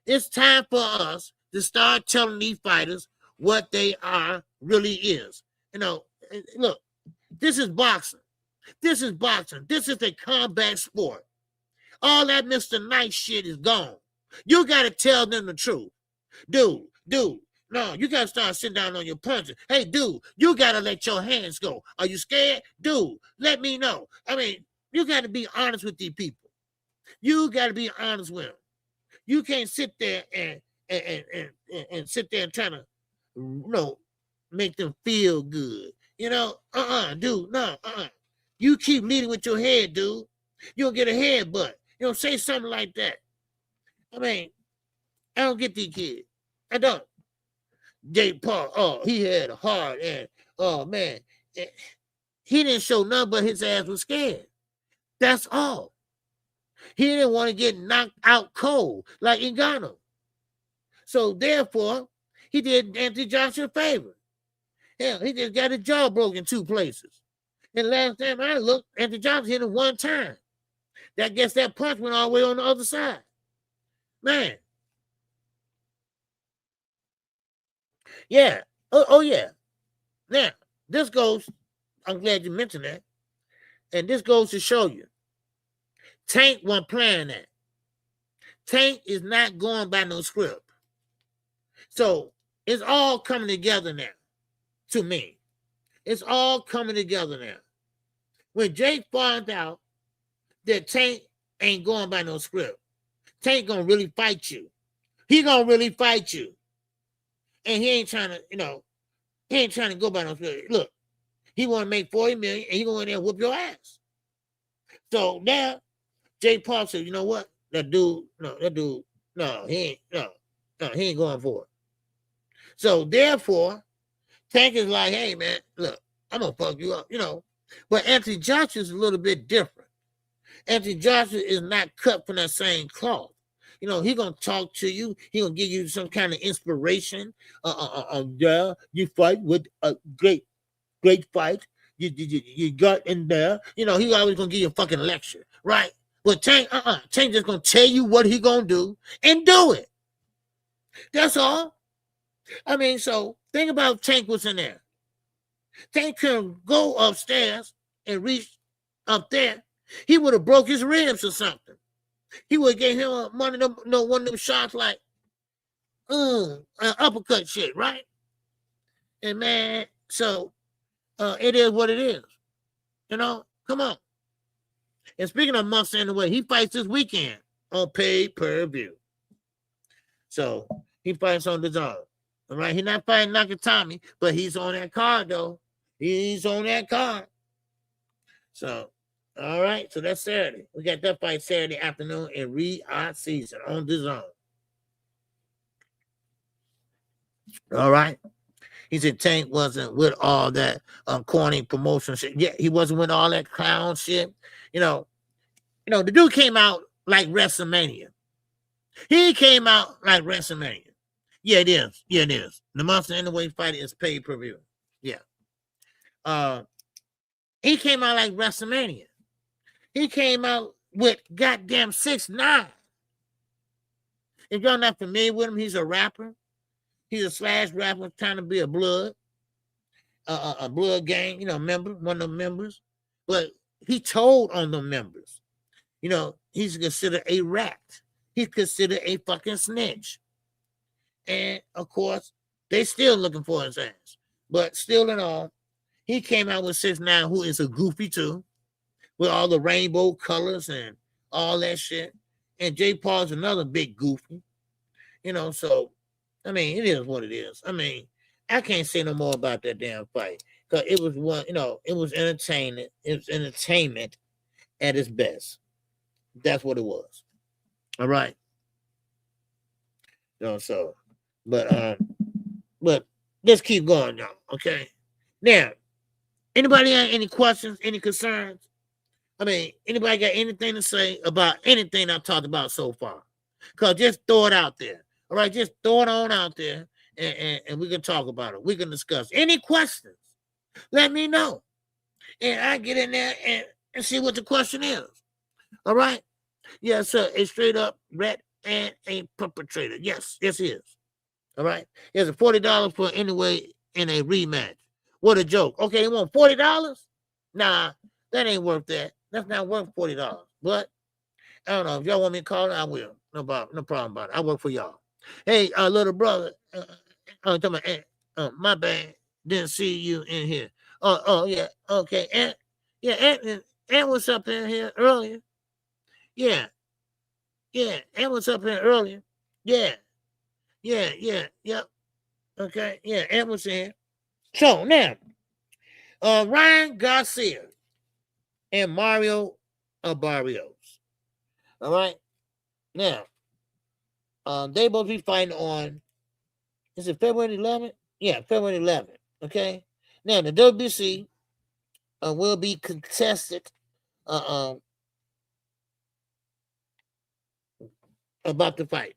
It's time for us to start telling these fighters what they are really is. You know, look, this is boxing. This is boxing. This is a combat sport. All that Mr. Nice shit is gone. You got to tell them the truth. Dude, no, you got to start sitting down on your punches. Hey, dude, you got to let your hands go. Are you scared? Dude, let me know. I mean, you got to be honest with these people. You got to be honest with them. You can't sit there and sit there and try to, you know, make them feel good. You know, dude, no, You keep leading with your head, dude. You'll get a headbutt. You know, say something like that. I mean, I don't get these kids. I don't. Jake Paul, oh, he had a heart, and oh man, he didn't show nothing but his ass was scared. That's all. He didn't want to get knocked out cold like Ngannou. So therefore, he did Anthony Joshua a favor. Hell, he just got his jaw broken 2 places. And last time I looked, Anthony Joshua hit him 1 time. That guess that punch went all the way on the other side. Man. Yeah. Oh yeah. Now, this goes, I'm glad you mentioned that. And this goes to show you, Tank wasn't playing that. Tank is not going by no script. So it's all coming together now, to me. It's all coming together now. When Jake found out that Tank ain't going by no script, Tank gonna really fight you. He gonna really fight you. And he ain't trying to, you know, he ain't trying to go by no script. Look, he want to make $40 million and he going in there and whoop your ass. So now, Jake Paul said, you know what? He ain't going for it. So therefore, Tank is like, hey man, look, I'm gonna fuck you up, you know. But Anthony Joshua is a little bit different. Anthony Joshua is not cut from that same cloth. You know, he gonna talk to you. He gonna give you some kind of inspiration. Yeah, you fight with a great fight. You got in there. You know, he always gonna give you a fucking lecture, right? But Tank, Tank just gonna tell you what he gonna do and do it. That's all. I mean, so think about Tank was in there. Tank couldn't go upstairs and reach up there. He would have broke his ribs or something. He would have gave him one of them shots like, an uppercut shit, right? And man, so it is what it is. You know, come on. And speaking of months in the way, he fights this weekend on pay-per-view. So he fights on the zone. All right, he's not fighting Nakatami, but he's on that card though. He's on that card. So, all right, so that's Saturday. We got that fight Saturday afternoon in Riyadh season on the zone. All right. He said Tank wasn't with all that corny promotion shit. Yeah, he wasn't with all that clown shit. You know, the dude came out like WrestleMania. He came out like WrestleMania. Yeah, it is. Yeah, it is. The Monster Anyway fight is pay-per-view. Yeah. He came out like WrestleMania. He came out with goddamn 6'9". If y'all not familiar with him, he's a rapper. He's a slash rapper trying to be a blood gang, you know, member, one of the members. But he told on the members. You know, he's considered a rat. He's considered a fucking snitch. And, of course, they still looking for his ass. But still in all, he came out with 6'9", who is a goofy too. with all the rainbow colors and all that shit. And Jake Paul's another big goofy. So I mean, it is what it is. I mean, I can't say no more about that damn fight. Because it was it was entertainment. It was entertainment at its best. That's what it was. All right. But let's keep going now. Okay. Now, anybody have any questions, any concerns? I mean, anybody got anything to say about anything I talked about so far? Because just throw it out there. All right, just throw it on out there and we can talk about it. We can discuss. Any questions? Let me know. And I get in there and see what the question is. All right? Yes, sir. A straight up rat and a perpetrator. Yes, he is. All right? There's a $40 for anyway in a rematch. What a joke. Okay, you want $40? Nah, that ain't worth that. That's not worth $40. But I don't know. If y'all want me to call it, I will. No problem about it. I work for y'all. Hey, little brother. My bad. Didn't see you in here. Oh, yeah. Okay. Ant was up in here earlier. Yeah. Ant was up here earlier. Yeah. Yep. Okay. Yeah, Ant was in. So now, Ryan Garcia and Mario Barrios. All right. Now, they both be fighting on, is it February 11th? Yeah, February 11th. Okay. Now, the WBC will be contested about the fight.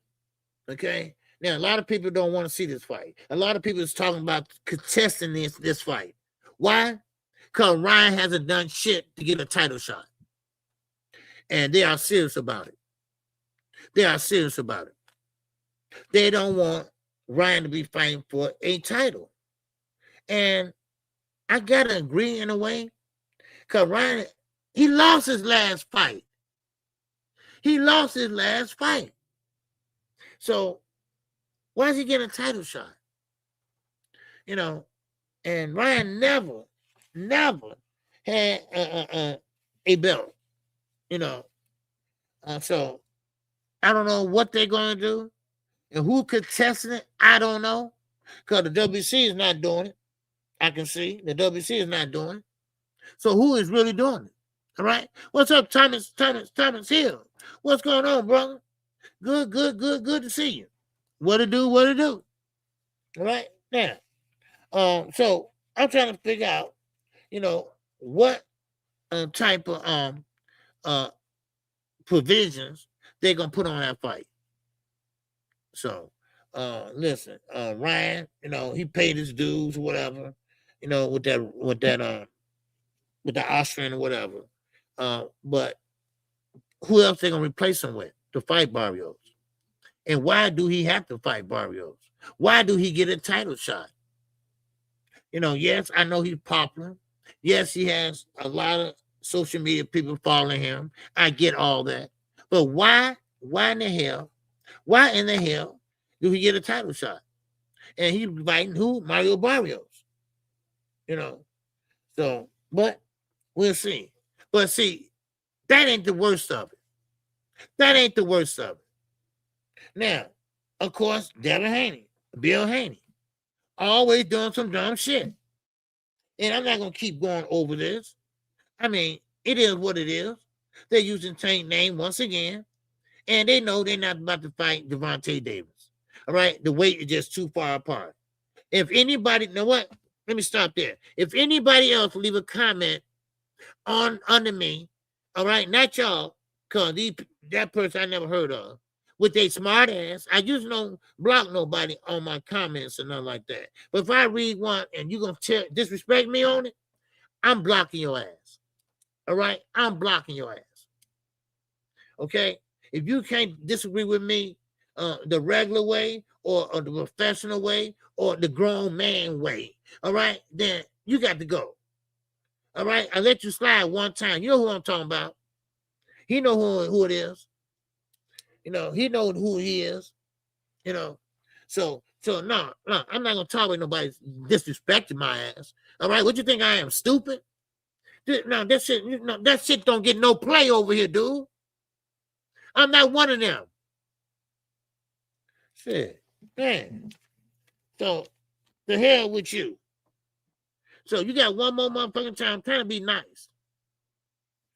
Okay. Now, a lot of people don't want to see this fight. A lot of people is talking about contesting this fight. Why? Because Ryan hasn't done shit to get a title shot. And they are serious about it. They don't want Ryan to be fighting for a title. And I got to agree in a way. Because Ryan, he lost his last fight. So, why is he getting a title shot? And Ryan never had a belt. So I don't know what they're going to do. And who contesting it, I don't know. Because the WBC is not doing it. I can see the WBC is not doing it. So who is really doing it? All right. What's up, Thomas Hill? What's going on, brother? Good to see you. What to do? All right. Now, so I'm trying to figure out, what type of provisions they're gonna put on that fight. So, listen, Ryan, he paid his dues, whatever, with the Austrian or whatever. But who else they gonna replace him with to fight Barrios? And why do he have to fight Barrios? Why do he get a title shot? Yes, I know he's popular. Yes, he has a lot of social media people following him. I get all that. But why in the hell do he get a title shot? And he's fighting who? Mario Barrios. So, but we'll see. But see, that ain't the worst of it. Now, of course, Bill Haney, always doing some dumb shit. And I'm not going to keep going over this. I mean, it is what it is. They're using Tank's name once again. And they know they're not about to fight Devontae Davis. All right? The weight is just too far apart. If anybody, you know what? Let me stop there. If anybody else leave a comment under me, all right, not y'all, because that person I never heard of, with a smart ass, I just don't block nobody on my comments or nothing like that. But if I read one and you're going to disrespect me on it, I'm blocking your ass. All right? I'm blocking your ass. Okay? If you can't disagree with me the regular way or the professional way or the grown man way, all right, then you got to go. All right? I let you slide one time. You know who I'm talking about. He know who it is. He knows who he is. So no, I'm not going to tolerate nobody disrespecting my ass. All right? What you think I am, stupid? No, that shit don't get no play over here, dude. I'm not one of them. Shit, man. So the hell with you. So you got one more motherfucking time. I'm trying to be nice.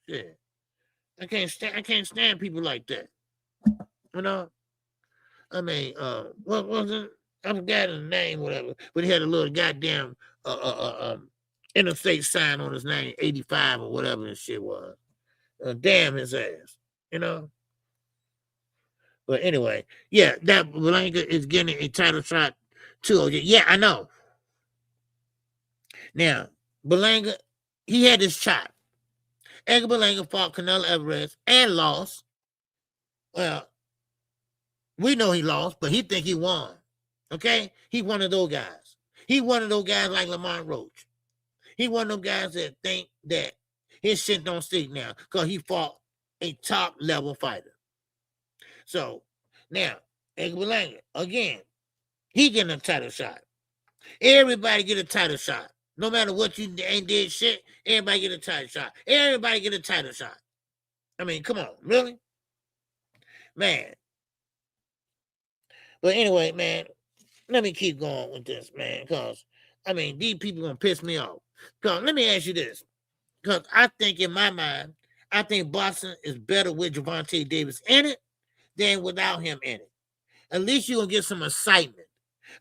Shit. I can't stand people like that. You know? I mean, what was it? I forgot his name, whatever. But he had a little goddamn interstate sign on his name, 85 or whatever this shit was. Damn his ass, you know. But anyway, yeah, that Berlanga is getting a title shot too. Yeah, I know. Now, Berlanga, he had his shot. Edgar Berlanga fought Canelo Alvarez and lost. Well, we know he lost, but he think he won. Okay? He one of those guys. He one of those guys like Lamont Roach. He one of those guys that think that his shit don't stick now because he fought a top level fighter. So now, Edgar Berlanga, again, he getting a title shot. Everybody get a title shot. No matter what you ain't did shit, everybody get a title shot. Everybody get a title shot. I mean, come on, really? Man. But anyway, man, let me keep going with this, man, because, I mean, these people going to piss me off. Because let me ask you this. Because I think in my mind, I think boxing is better with Gervonta Davis in it than without him in it. At least you're going to get some excitement.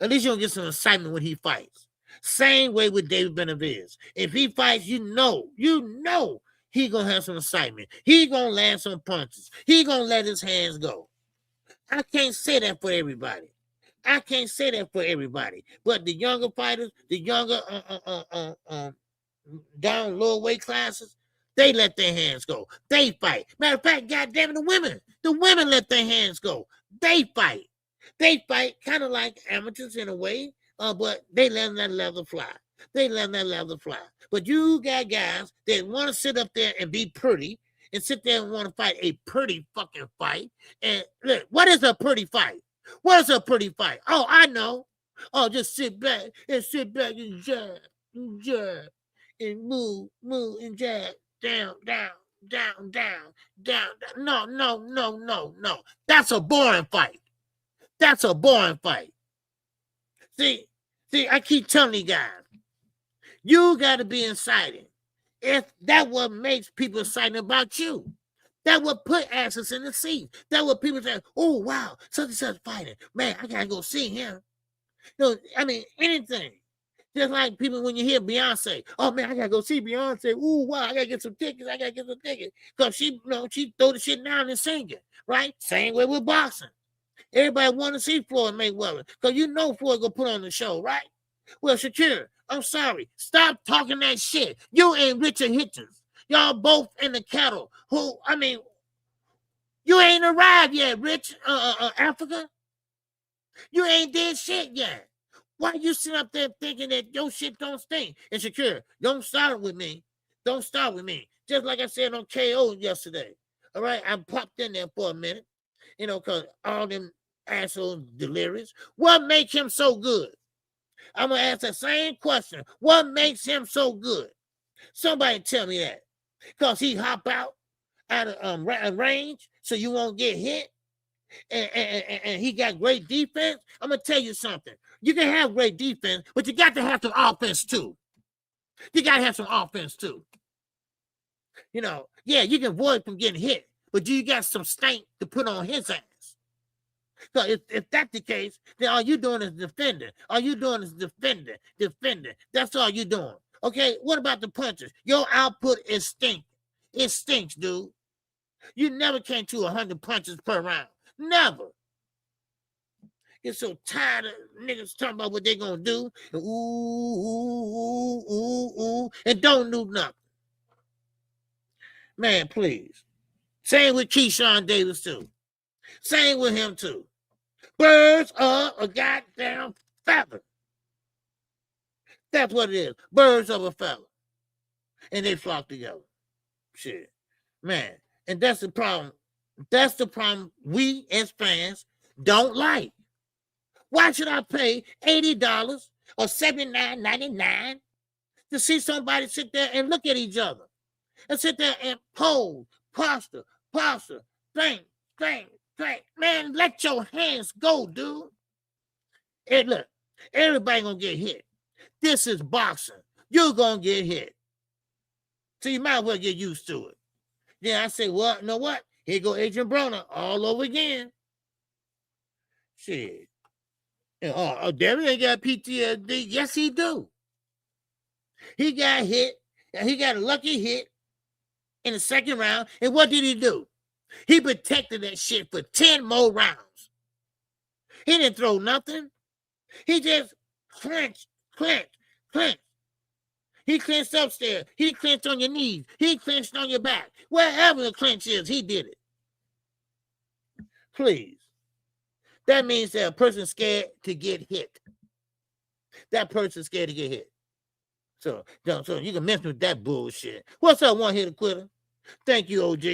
At least you're going to get some excitement when he fights. Same way with David Benavidez. If he fights, you know he going to have some excitement. He going to land some punches. He going to let his hands go. I can't say that for everybody. But the younger fighters, the younger down lower weight classes, they let their hands go. They fight. Matter of fact, goddamn the women let their hands go. They fight. They fight kind of like amateurs in a way, but they let that leather fly. But you got guys that want to sit up there and be pretty and sit there and want to fight a pretty fucking fight. And look, what is a pretty fight? Oh, I know. Oh, just sit back and jab, and move, and jab, down. No. That's a boring fight. See, I keep telling you guys, you got to be excited. If that what makes people excited about you, that would put asses in the seat. That what people say, oh, wow, such and such fighting. Man, I got to go see him. No, I mean, anything. Just like people, when you hear Beyonce, oh, man, I got to go see Beyonce. Ooh, wow, I got to get some tickets. Because she throw the shit down and sing it, right? Same way with boxing. Everybody want to see Floyd Mayweather because you know Floyd going to put on the show, right? Well, Shakira, I'm sorry. Stop talking that shit. You ain't Richard Hitchens. Y'all both in the cattle. You ain't arrived yet, Rich, Africa. You ain't did shit yet. Why you sit up there thinking that your shit don't stink? And Shakira, don't start with me. Just like I said on KO yesterday. All right, I popped in there for a minute, because all them assholes delirious. What makes him so good? I'm going to ask the same question. What makes him so good? Somebody tell me that. Because he hop out of range so you won't get hit? And he got great defense? I'm going to tell you something. You can have great defense, but you got to have some offense too. Yeah, you can avoid from getting hit, but you got some stank to put on his ass. So if that's the case, then all you doing is defending. That's all you doing. Okay, what about the punches? Your output is stinking. It stinks, dude. You never came to 100 punches per round. Never. Get so tired of niggas talking about what they gonna do. And and don't do nothing. Man, please. Same with Keyshawn Davis, too. Same with him, too. Birds of a goddamn feather. That's what it is. Birds of a feather. And they flock together. Shit. Man. And that's the problem. That's the problem we as fans don't like. Why should I pay $80 or $79.99 to see somebody sit there and look at each other? and sit there and pose, posture, think. Man, let your hands go, dude. And look, everybody gonna get hit. This is boxing. You're gonna get hit. So you might as well get used to it. Then I say, well, you know what? Here go Adrian Broner all over again. Shit. Devin ain't got PTSD. Yes, he do. He got hit, and he got a lucky hit in the second round. And what did he do? He protected that shit for 10 more rounds. He didn't throw nothing. He just clenched. He clenched upstairs. He clenched on your knees. He clenched on your back. Wherever the clench is, he did it. Please. That means that a person's scared to get hit. That person's scared to get hit. So you can mess with that bullshit. What's up, one hitter quitter? Thank you, OG.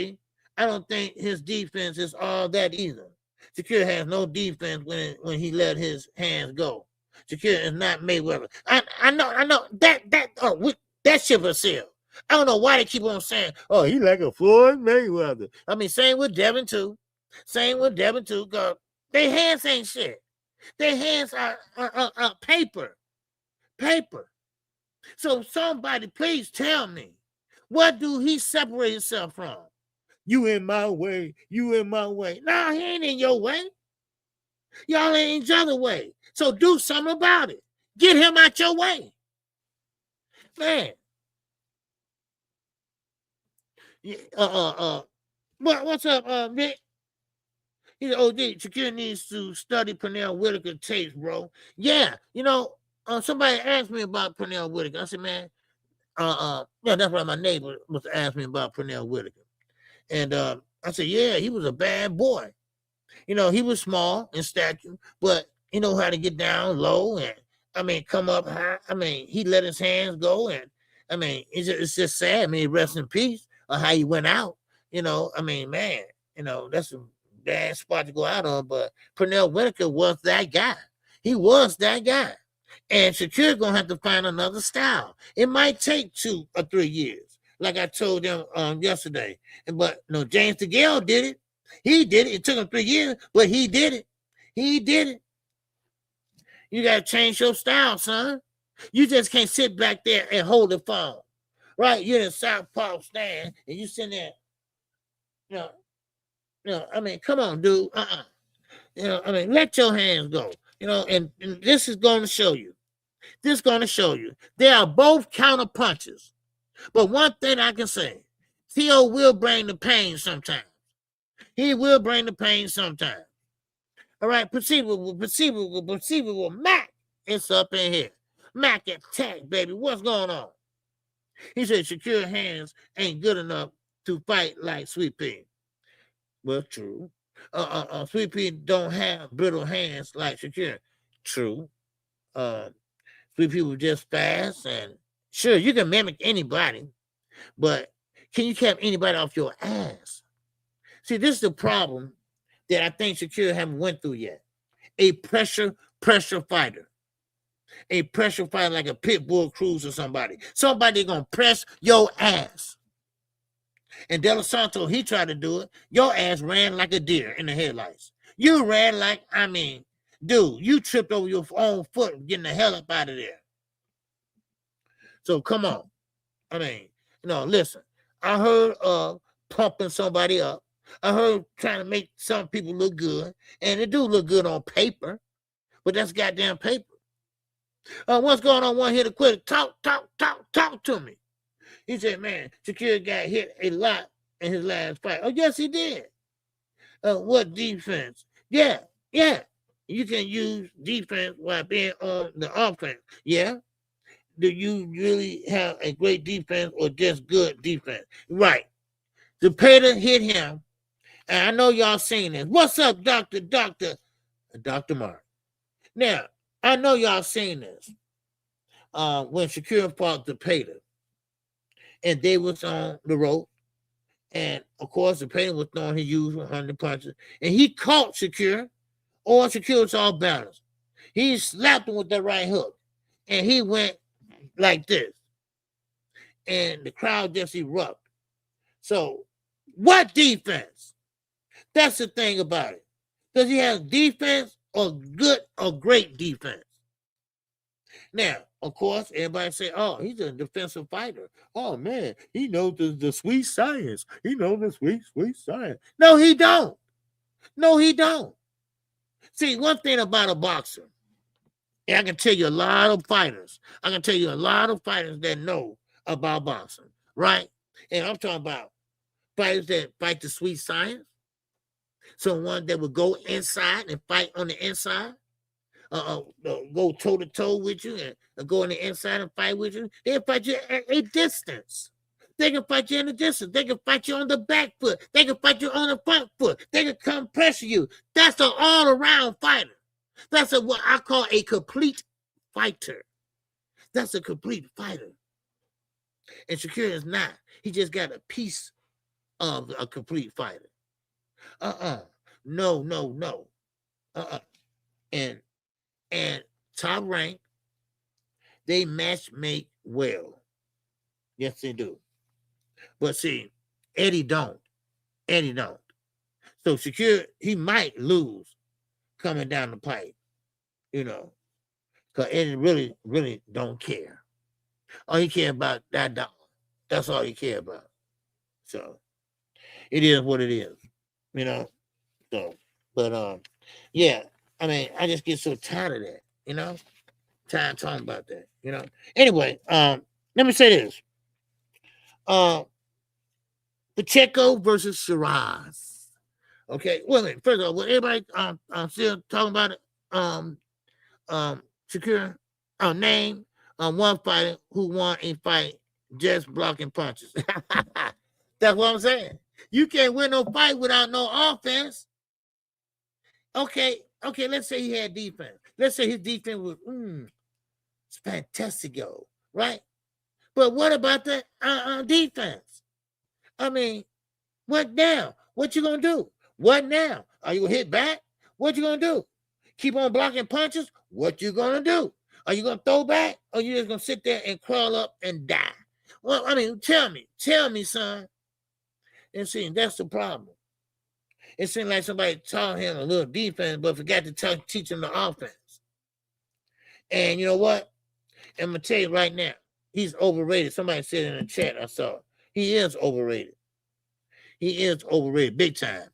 I don't think his defense is all that either. Shakur has no defense when he let his hands go. Shakur is not Mayweather. I know that shit for sale. I don't know why they keep on saying, oh, he like a Floyd Mayweather. I mean, same with Devin too. Because their hands ain't shit. Their hands are paper. So somebody please tell me, what do he separate himself from? You in my way. No, he ain't in your way. Y'all ain't each other way. So do something about it. Get him out your way. Man. What's up, Vic? He said, OD, Shakur needs to study Pernell Whitaker tapes, bro. Yeah, somebody asked me about Pernell Whitaker. I said, man, that's why my neighbor was asking me about Pernell Whitaker. And I said, yeah, he was a bad boy. He was small in stature, but he know how to get down low and, come up high. He let his hands go. And, it's just sad. Rest in peace on how he went out. Man, that's a bad spot to go out on. But Pernell Whitaker was that guy. He was that guy. And Shakur going to have to find another style. It might take 2 or 3 years. Like I told them yesterday. But no, James DeGale did it. He did it. It took him 3 years, but he did it. You got to change your style, son. You just can't sit back there and hold the phone. Right? You're in southpaw stand and you sitting there. Come on, dude. Let your hands go. And this is going to show you. They are both counter punches. But one thing I can say, T.O. will bring the pain sometimes. He will bring the pain sometimes. All right, proceed with Mac. It's up in here. Mac attack, baby. What's going on? He said Shakur hands ain't good enough to fight like Sweet Pea. Well, true. Sweet Pea don't have brittle hands like Shakur. True. Sweet Pea was just fast and sure, you can mimic anybody, but can you keep anybody off your ass? See, this is the problem that I think Shakur haven't went through yet. A pressure fighter. A pressure fighter like a pit bull Cruz or somebody. Somebody gonna press your ass. And De La Santo, he tried to do it. Your ass ran like a deer in the headlights. You ran like, dude, you tripped over your own foot getting the hell up out of there. So come on. Listen, I heard of pumping somebody up. I heard trying to make some people look good. And it do look good on paper. But that's goddamn paper. What's going on? One here to quit. Talk to me. He said, man, Shakur got hit a lot in his last fight. Oh, yes, he did. What defense? Yeah. You can use defense while being on the offense. Yeah. Do you really have a great defense or just good defense? Right. The Pater hit him. And I know y'all seen this. What's up, Dr. Mark? Now, I know y'all seen this. When Shakur fought the Pater. And they was on the rope. And, of course, the Pater was throwing his usual 100 punches. And he caught Shakur. Or Shakur was all balanced. He slapped him with that right hook. And he went like this. And the crowd just erupted. So, what defense? That's the thing about it. Does he have defense or good or great defense? Now, of course, everybody say, oh, he's a defensive fighter. Oh, man, he knows the sweet science. He knows the sweet science. No, he don't. No, he don't. See, one thing about a boxer, and I can tell you a lot of fighters. I can tell you a lot of fighters that know about boxing, right? And I'm talking about fighters that fight the sweet science. Someone that would go inside and fight on the inside. Go toe-to-toe with you and go on the inside and fight with you. They'll fight you at a distance. They can fight you in the distance. They can fight you on the back foot. They can fight you on the front foot. They can come pressure you. That's an all-around fighter. That's what I call a complete fighter. That's a complete fighter. And Shakur is not. He just got a piece of a complete fighter. No. And Top Rank, they match make well. Yes, they do. But see, Eddie don't. So Shakur, he might lose coming down the pipe, because Eddie really don't care. All he care about that dollar. That's all he care about. So it is what it is, So, but yeah. I mean, I just get so tired of that, tired of talking about that, Anyway, let me say this. Pacheco versus Shiraz. Okay, well, first of all, will everybody still talking about it? Shakur, name one fighter who won a fight just blocking punches. That's what I'm saying. You can't win no fight without no offense. Okay, let's say he had defense. Let's say his defense was it's fantastico, right? But what about the defense? I mean, what now? What you gonna do? What now? Are you gonna hit back? What you gonna do? Keep on blocking punches? What you gonna do? Are you gonna throw back? Or you just gonna sit there and crawl up and die? Well, I mean, tell me, son. And see, that's the problem. It seemed like somebody taught him a little defense, but forgot to teach him the offense. And you know what? I'm going to tell you right now, he's overrated. Somebody said in the chat, I saw. He is overrated. He is overrated big time,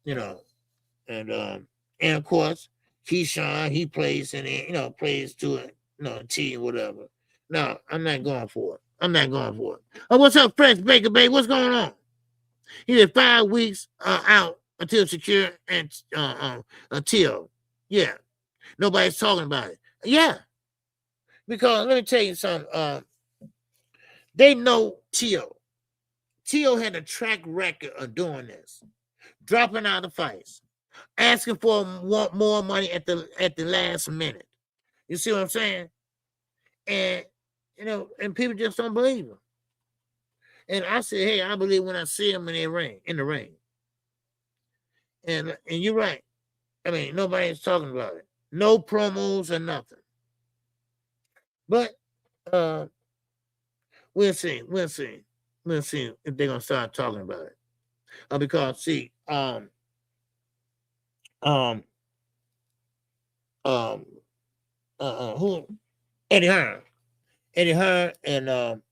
And of course, Keyshawn, he plays in plays to it, a team, whatever. No, I'm not going for it. Oh, what's up, Fresh Baker Bay? What's going on? He had 5 weeks out until Shakur and until, yeah. Nobody's talking about it. Yeah. Because let me tell you something. They know Tio. Tio had a track record of doing this. Dropping out of fights. Asking for more money at the last minute. You see what I'm saying? And and people just don't believe him. And I said, hey, I believe when I see him in the ring. And you're right. I mean, nobody's talking about it. No promos or nothing. But we'll see. We'll see if they're gonna start talking about it. Because see, who Eddie Hearn and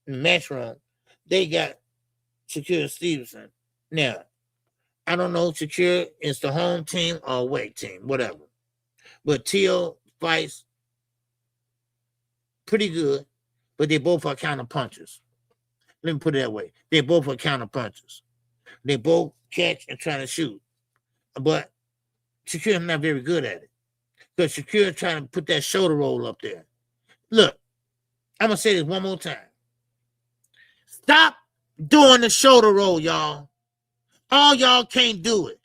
Matchroom, they got Shakur Stevenson. Now, I don't know if Shakur is the home team or away team, whatever. But Tio fights pretty good, but they both are counter punchers. Let me put it that way. They both are counter punchers. They both catch and try to shoot. But Shakur is not very good at it. Because Shakur is trying to put that shoulder roll up there. Look, I'm going to say this one more time. Stop doing the shoulder roll, y'all. All y'all can't do it.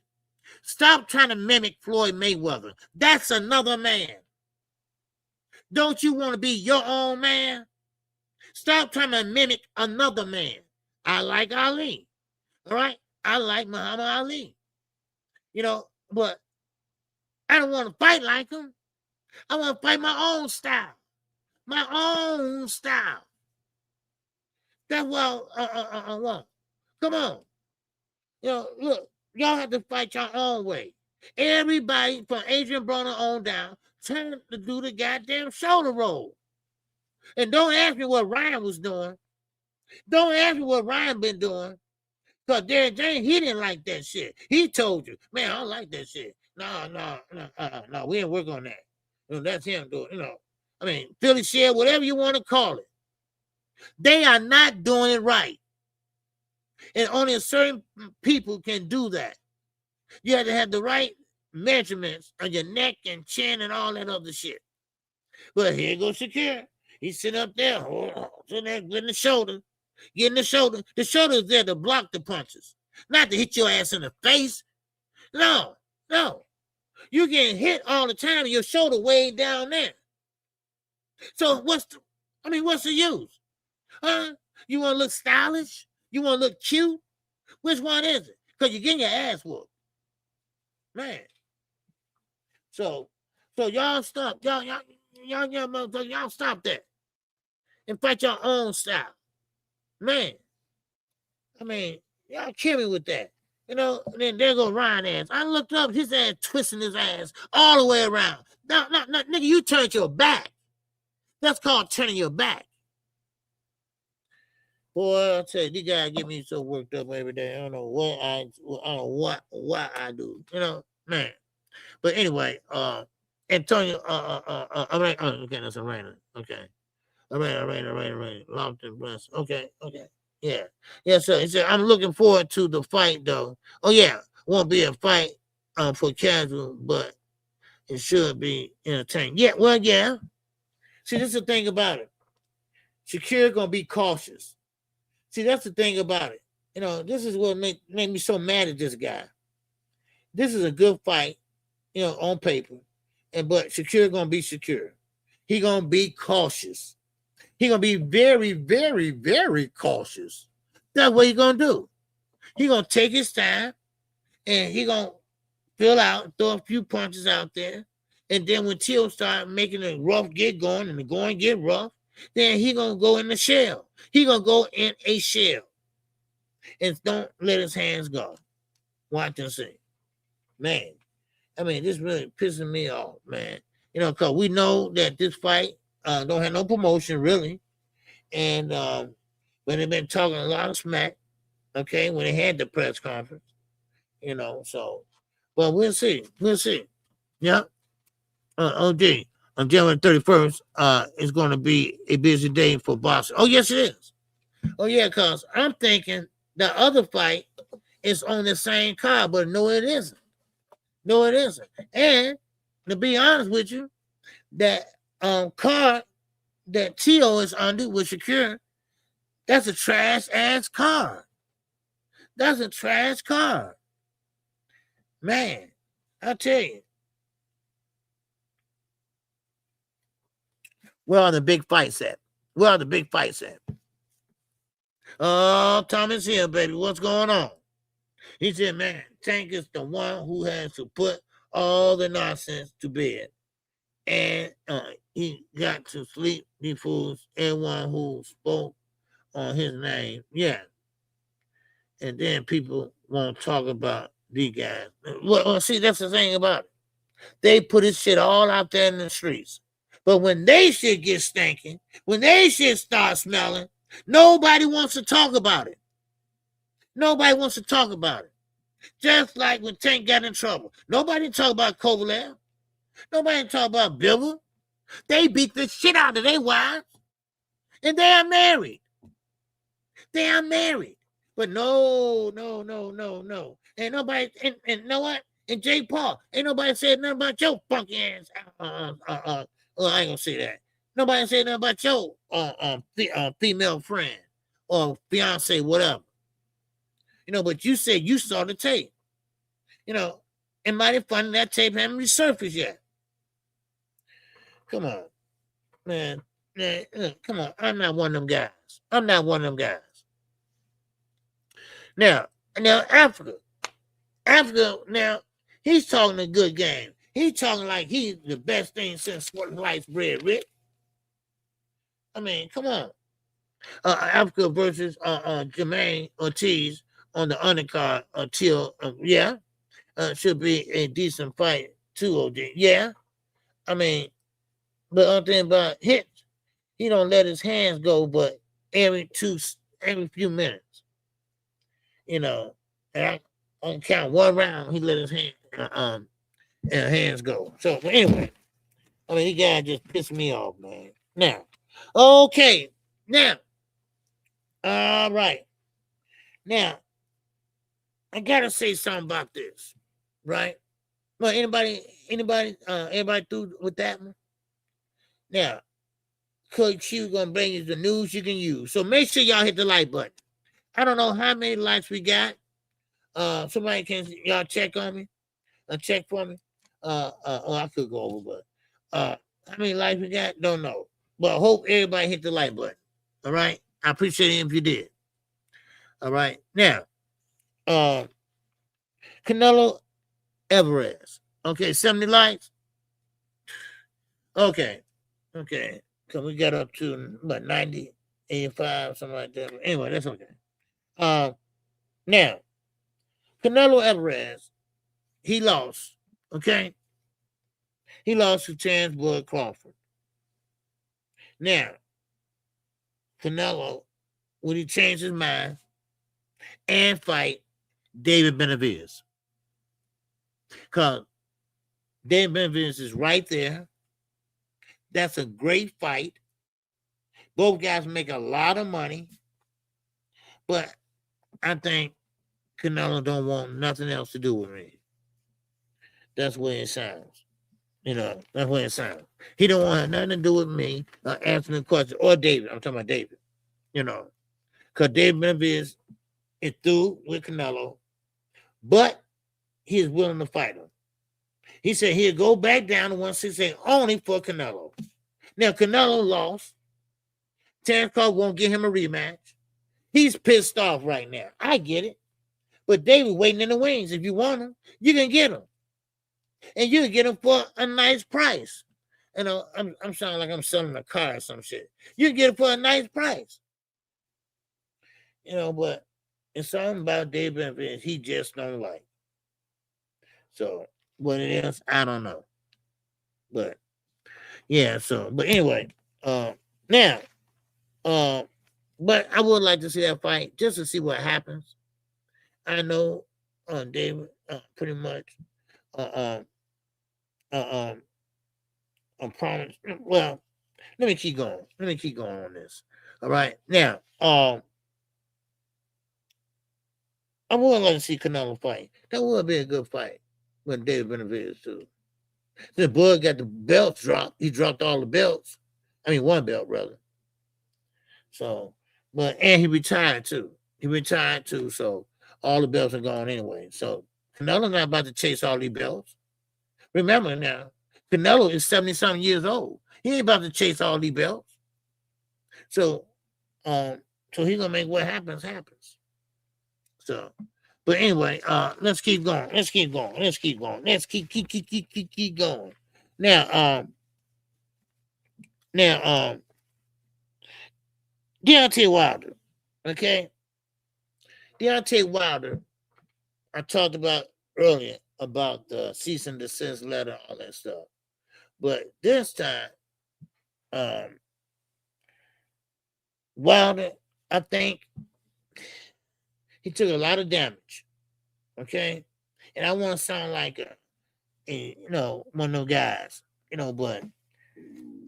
Stop trying to mimic Floyd Mayweather. That's another man. Don't you want to be your own man? Stop trying to mimic another man. I like Ali. All right? I like Muhammad Ali. But I don't want to fight like him. I want to fight my own style. That's what I want. Come on. Look, y'all have to fight your own way. Everybody from Adrian Broner on down turn to do the goddamn shoulder roll. And don't ask me what Ryan was doing. Don't ask me what Ryan been doing. Because Derrick James, he didn't like that shit. He told you, man, I don't like that shit. No, we ain't work on that. That's him doing, I mean, Philly share, whatever you want to call it. They are not doing it right. And only certain people can do that. You have to have the right measurements on your neck and chin and all that other shit. But here goes Shakir. He's sitting up there, sitting there getting the shoulder. Getting the shoulder. The shoulder is there to block the punches, not to hit your ass in the face. No. You're getting hit all the time and your shoulder way down there. So what's the use? Huh? You want to look stylish? You want to look cute? Which one is it? Because you're getting your ass whooped. Man. So y'all stop. Y'all motherfuckers, y'all stop that. And fight your own style. Man. I mean, y'all kill me with that. And then there go Ryan ass. I looked up, his ass twisting his ass all the way around. No, nigga, you turned your back. That's called turning your back. Boy, I tell you, these guys get me so worked up every day. I don't know what I do. Man. But anyway, Antonio, okay, that's Arena. Okay. Arena. Lofton Bless. Okay. Yeah, so he said, I'm looking forward to the fight, though. Oh, yeah, won't be a fight for casual, but it should be entertaining. Yeah, well, yeah. See, this is the thing about it. Shakir going to be cautious. See, that's the thing about it. This is what made me so mad at this guy. This is a good fight, on paper. But Shakir going to be Shakir. He going to be cautious. He going to be very, very, very cautious. That's what he's going to do. He's going to take his time, and he's going to fill out, throw a few punches out there. And then when Till start making the rough get going and the going get rough, then he's going to go in the shell. He's going to go in a shell. And don't let his hands go. Watch and see. Man, I mean, this really pissing me off, man. Because we know that this fight don't have no promotion, really. And when they've been talking a lot of smack, okay, when they had the press conference, so. Well, we'll see. Yeah. OG, on January 31st, it's going to be a busy day for boxing. Oh, yes, it is. Oh, yeah, because I'm thinking the other fight is on the same card, but no, it isn't. And to be honest with you, that card that T.O. is under with Shakir, that's a trash-ass card. That's a trash card. Man, I tell you. Where are the big fights at? Oh, Thomas here, baby. What's going on? He said, man, Tank is the one who has to put all the nonsense to bed. And he got to sleep, the fools, everyone who spoke on his name. Yeah. And then people won't talk about these guys. Well, see, that's the thing about it. They put his shit all out there in the streets. But when they shit get stinking, when they shit start smelling, nobody wants to talk about it. Just like when Tank got in trouble. Nobody talk about Kovalev. Nobody talk about Bivol. They beat the shit out of their wives. And they are married. But no. Ain't nobody, and you know what? And Jake Paul, ain't nobody said nothing about your funky ass. I ain't gonna say that. Nobody said nothing about your female friend or fiance, whatever. But you said you saw the tape. It might have funny that tape haven't resurfaced yet. Come on, man. Come on. I'm not one of them guys. Now, Africa, now, he's talking a good game. He's talking like he's the best thing since sliced bread, Rick. I mean, come on. Africa versus Jermaine Ortiz. on the undercard until should be a decent fight too. OJ, yeah. I mean, but one thing about hits, he don't let his hands go, but every few minutes, and I can count one round he let his hands go. So but anyway, I mean, he guy just pissed me off, man. Now, okay, now, all right, now I gotta say something about this, right? Well, everybody through with that one? Now, Coach Q gonna bring you the news you can use. So make sure y'all hit the like button. I don't know how many likes we got. Somebody can y'all check on me, check for me. I could go over, but how many likes we got? Don't know. But I hope everybody hit the like button. All right, I appreciate it if you did. All right, now, Canelo Alvarez. Okay, 70 likes. Okay. So we got up to about 90, 85, something like that. Anyway, that's okay. Now, Canelo Alvarez, he lost. Okay. He lost to Terence Bud Crawford. Now, Canelo, would he change his mind and fight David Benavidez? Because David Benavidez is right there. That's a great fight. Both guys make a lot of money. But I think Canelo don't want nothing else to do with me. That's where it sounds. That's where it sounds. He don't want nothing to do with me answering the question. Or David. I'm talking about David. Because David Benavidez is through with Canelo. But he is willing to fight him. He said he'll go back down to 168 only for Canelo. Now, Canelo lost. Terence Crawford won't give him a rematch. He's pissed off right now. I get it. But David waiting in the wings. If you want him, you can get him. And you can get him for a nice price. I'm sounding like I'm selling a car or some shit. You can get it for a nice price. But it's something about David Benavidez he just don't like. So what it is, I don't know. But yeah, but anyway, now, but I would like to see that fight just to see what happens. I know David pretty much I promise. Well, let me keep going. On this. All right. Now, I would like to see Canelo fight. That would be a good fight with David Benavidez too. The Bud got the belts dropped. He dropped all the belts. I mean, one belt rather. So, and he retired too. So all the belts are gone anyway. So Canelo's not about to chase all these belts. Remember now, Canelo is 70-something years old. He ain't about to chase all these belts. So he's gonna make what happens. So, but anyway, let's keep going. Let's keep going. Now, Deontay Wilder. Okay, Deontay Wilder. I talked about earlier about the cease and desist letter, all that stuff. But this time, Wilder, I think he took a lot of damage. Okay, and I want to sound like one of those guys, but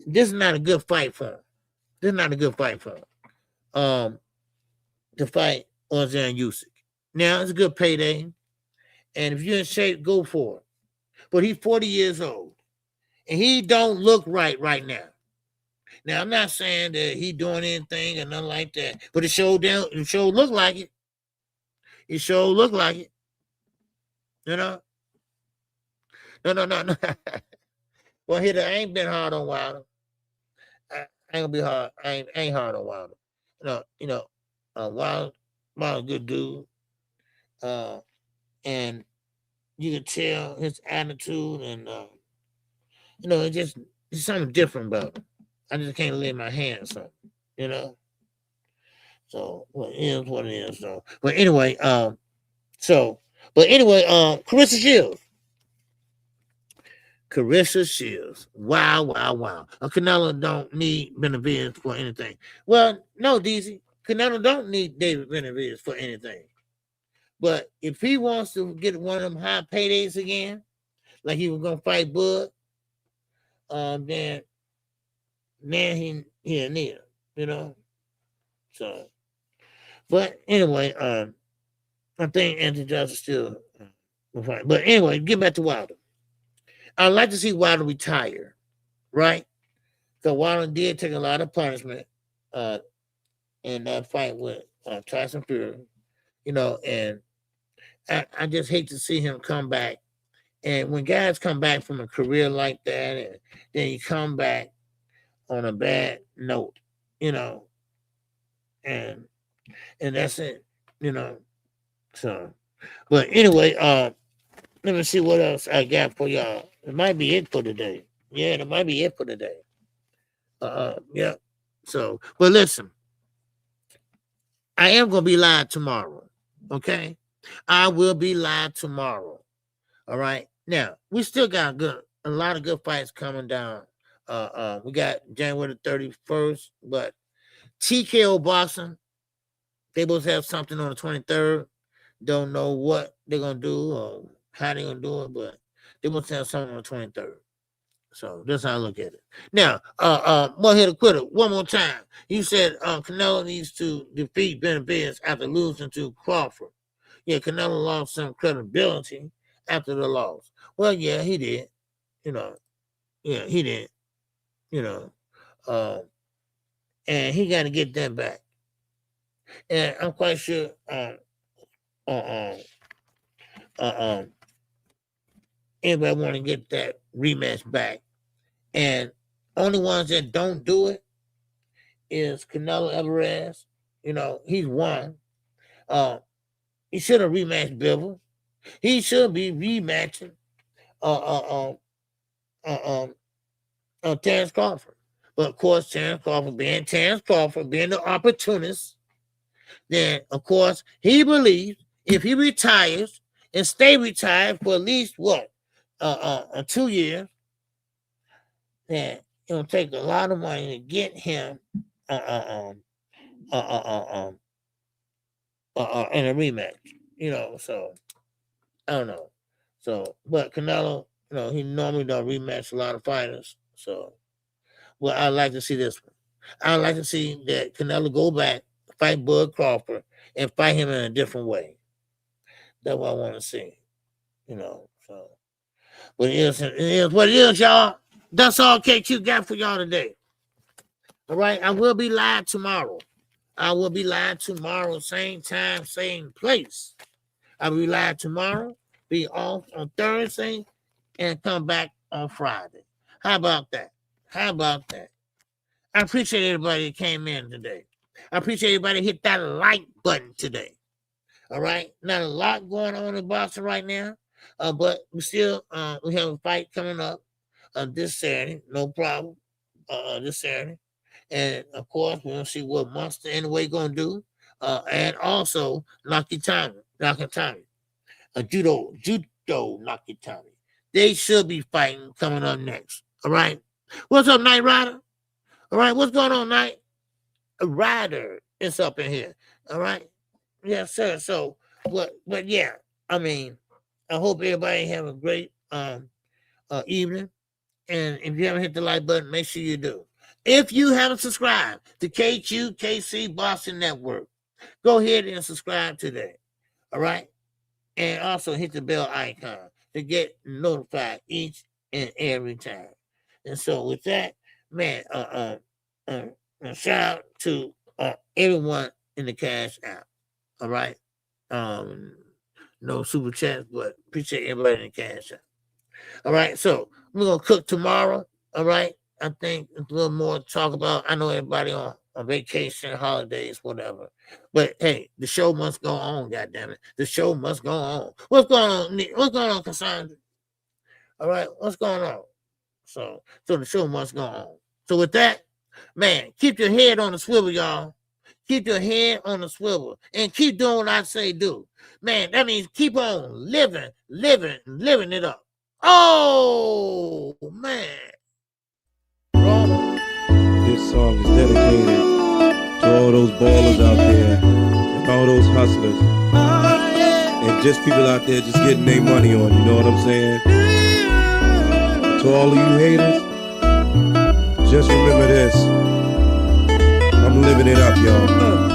this is not a good fight for him. To fight Ozan Usyk. Now it's a good payday, and if you're in shape, go for it. But he's 40 years old, and he don't look right now. Now I'm not saying that he doing anything or nothing like that, but it sure look like it. It sure look like it. No. Well, I ain't been hard on Wilder. I ain't gonna be hard. I ain't hard on Wilder. Wilder's a good dude. And you can tell his attitude and it's something different about him. I just can't lay my hands on him, So well, it is what it is. So, but anyway, Carissa Shields. Carissa Shields. Wow, wow, wow. Canelo don't need Benavidez for anything. Well, no, DZ. Canelo don't need David Benavidez for anything. But if he wants to get one of them high paydays again, like he was gonna fight Bud, then he need, you know. So, but anyway, I think Anthony Johnson still will fight. But anyway, get back to Wilder. I'd like to see Wilder retire, right? So Wilder did take a lot of punishment in that fight with Tyson Fury, you know, and I just hate to see him come back. And when guys come back from a career like that, and then you come back on a bad note, you know, and that's it, you know. So, but anyway, let me see what else I got for y'all. It might be it for today. Yeah, it might be it for today. Yeah. So, but listen, I am gonna be live tomorrow. Okay, I will be live tomorrow. All right. Now we still got a lot of good fights coming down. We got January the 31st, but TKO Boxing, they both have something on the 23rd. Don't know what they're gonna do or how they're gonna do it, but they both have something on the 23rd. So that's how I look at it. Now, one hitter quitter, one more time. You said Canelo needs to defeat Benavidez after losing to Crawford. Yeah, Canelo lost some credibility after the loss. Well, yeah, he did. You know, yeah, he did. You know, and he got to get that back. And I'm quite sure. Everybody want to get that rematch back, and only ones that don't do it is Canelo Alvarez. You know, he's won. He should have rematched Bivol. He should be rematching Terrence Crawford. But of course, Terrence Crawford being the opportunist, then of course he believes if he retires and stay retired for at least 2 years, then it'll take a lot of money to get him in a rematch. You know, so I don't know. So, but Canelo, you know, he normally don't rematch a lot of fighters. So, well, I'd like to see this one. I'd like to see that Canelo go back, fight Bud Crawford, and fight him in a different way. That's what I want to see. You know, so. But it is what it is, y'all. That's all KQ got for y'all today. All right, I will be live tomorrow. Same time, same place. I'll be live tomorrow, be off on Thursday, and come back on Friday. How about that? I appreciate everybody that came in today. I appreciate everybody hit that like button today. All right, not a lot going on in boxing right now, but we still we have a fight coming up this Saturday, no problem. This Saturday, and of course we're gonna see what Monster anyway gonna do, and also Nakatani, judo Nakatani. They should be fighting coming up next. All right, what's up, Night Rider? All right, what's going on, Night Rider? It's up in here. All right. Yes, sir. So, but yeah, I mean, I hope everybody have a great evening. And if you haven't hit the like button, make sure you do. If you haven't subscribed to KQKC BOXING NETWORK, go ahead and subscribe today. All right, and also hit the bell icon to get notified each and every time. And so, with that, man, shout out to everyone in the Cash App. All right. No super chats, but appreciate everybody in the Cash App. All right. So we're gonna cook tomorrow. All right. I think it's a little more to talk about. I know everybody on vacation, holidays, whatever. But hey, the show must go on, goddammit. The show must go on. What's going on? What's going on, Cassandra? All right, what's going on? So the show must go on. So with that, man, keep your head on the swivel, y'all. Keep your head on the swivel and keep doing what I say do. Man, that means keep on living it up. Oh, man. This song is dedicated to all those ballers out there and all those hustlers and just people out there just getting their money on, you know what I'm saying? To all of you haters, just remember this. I'm living it up, y'all.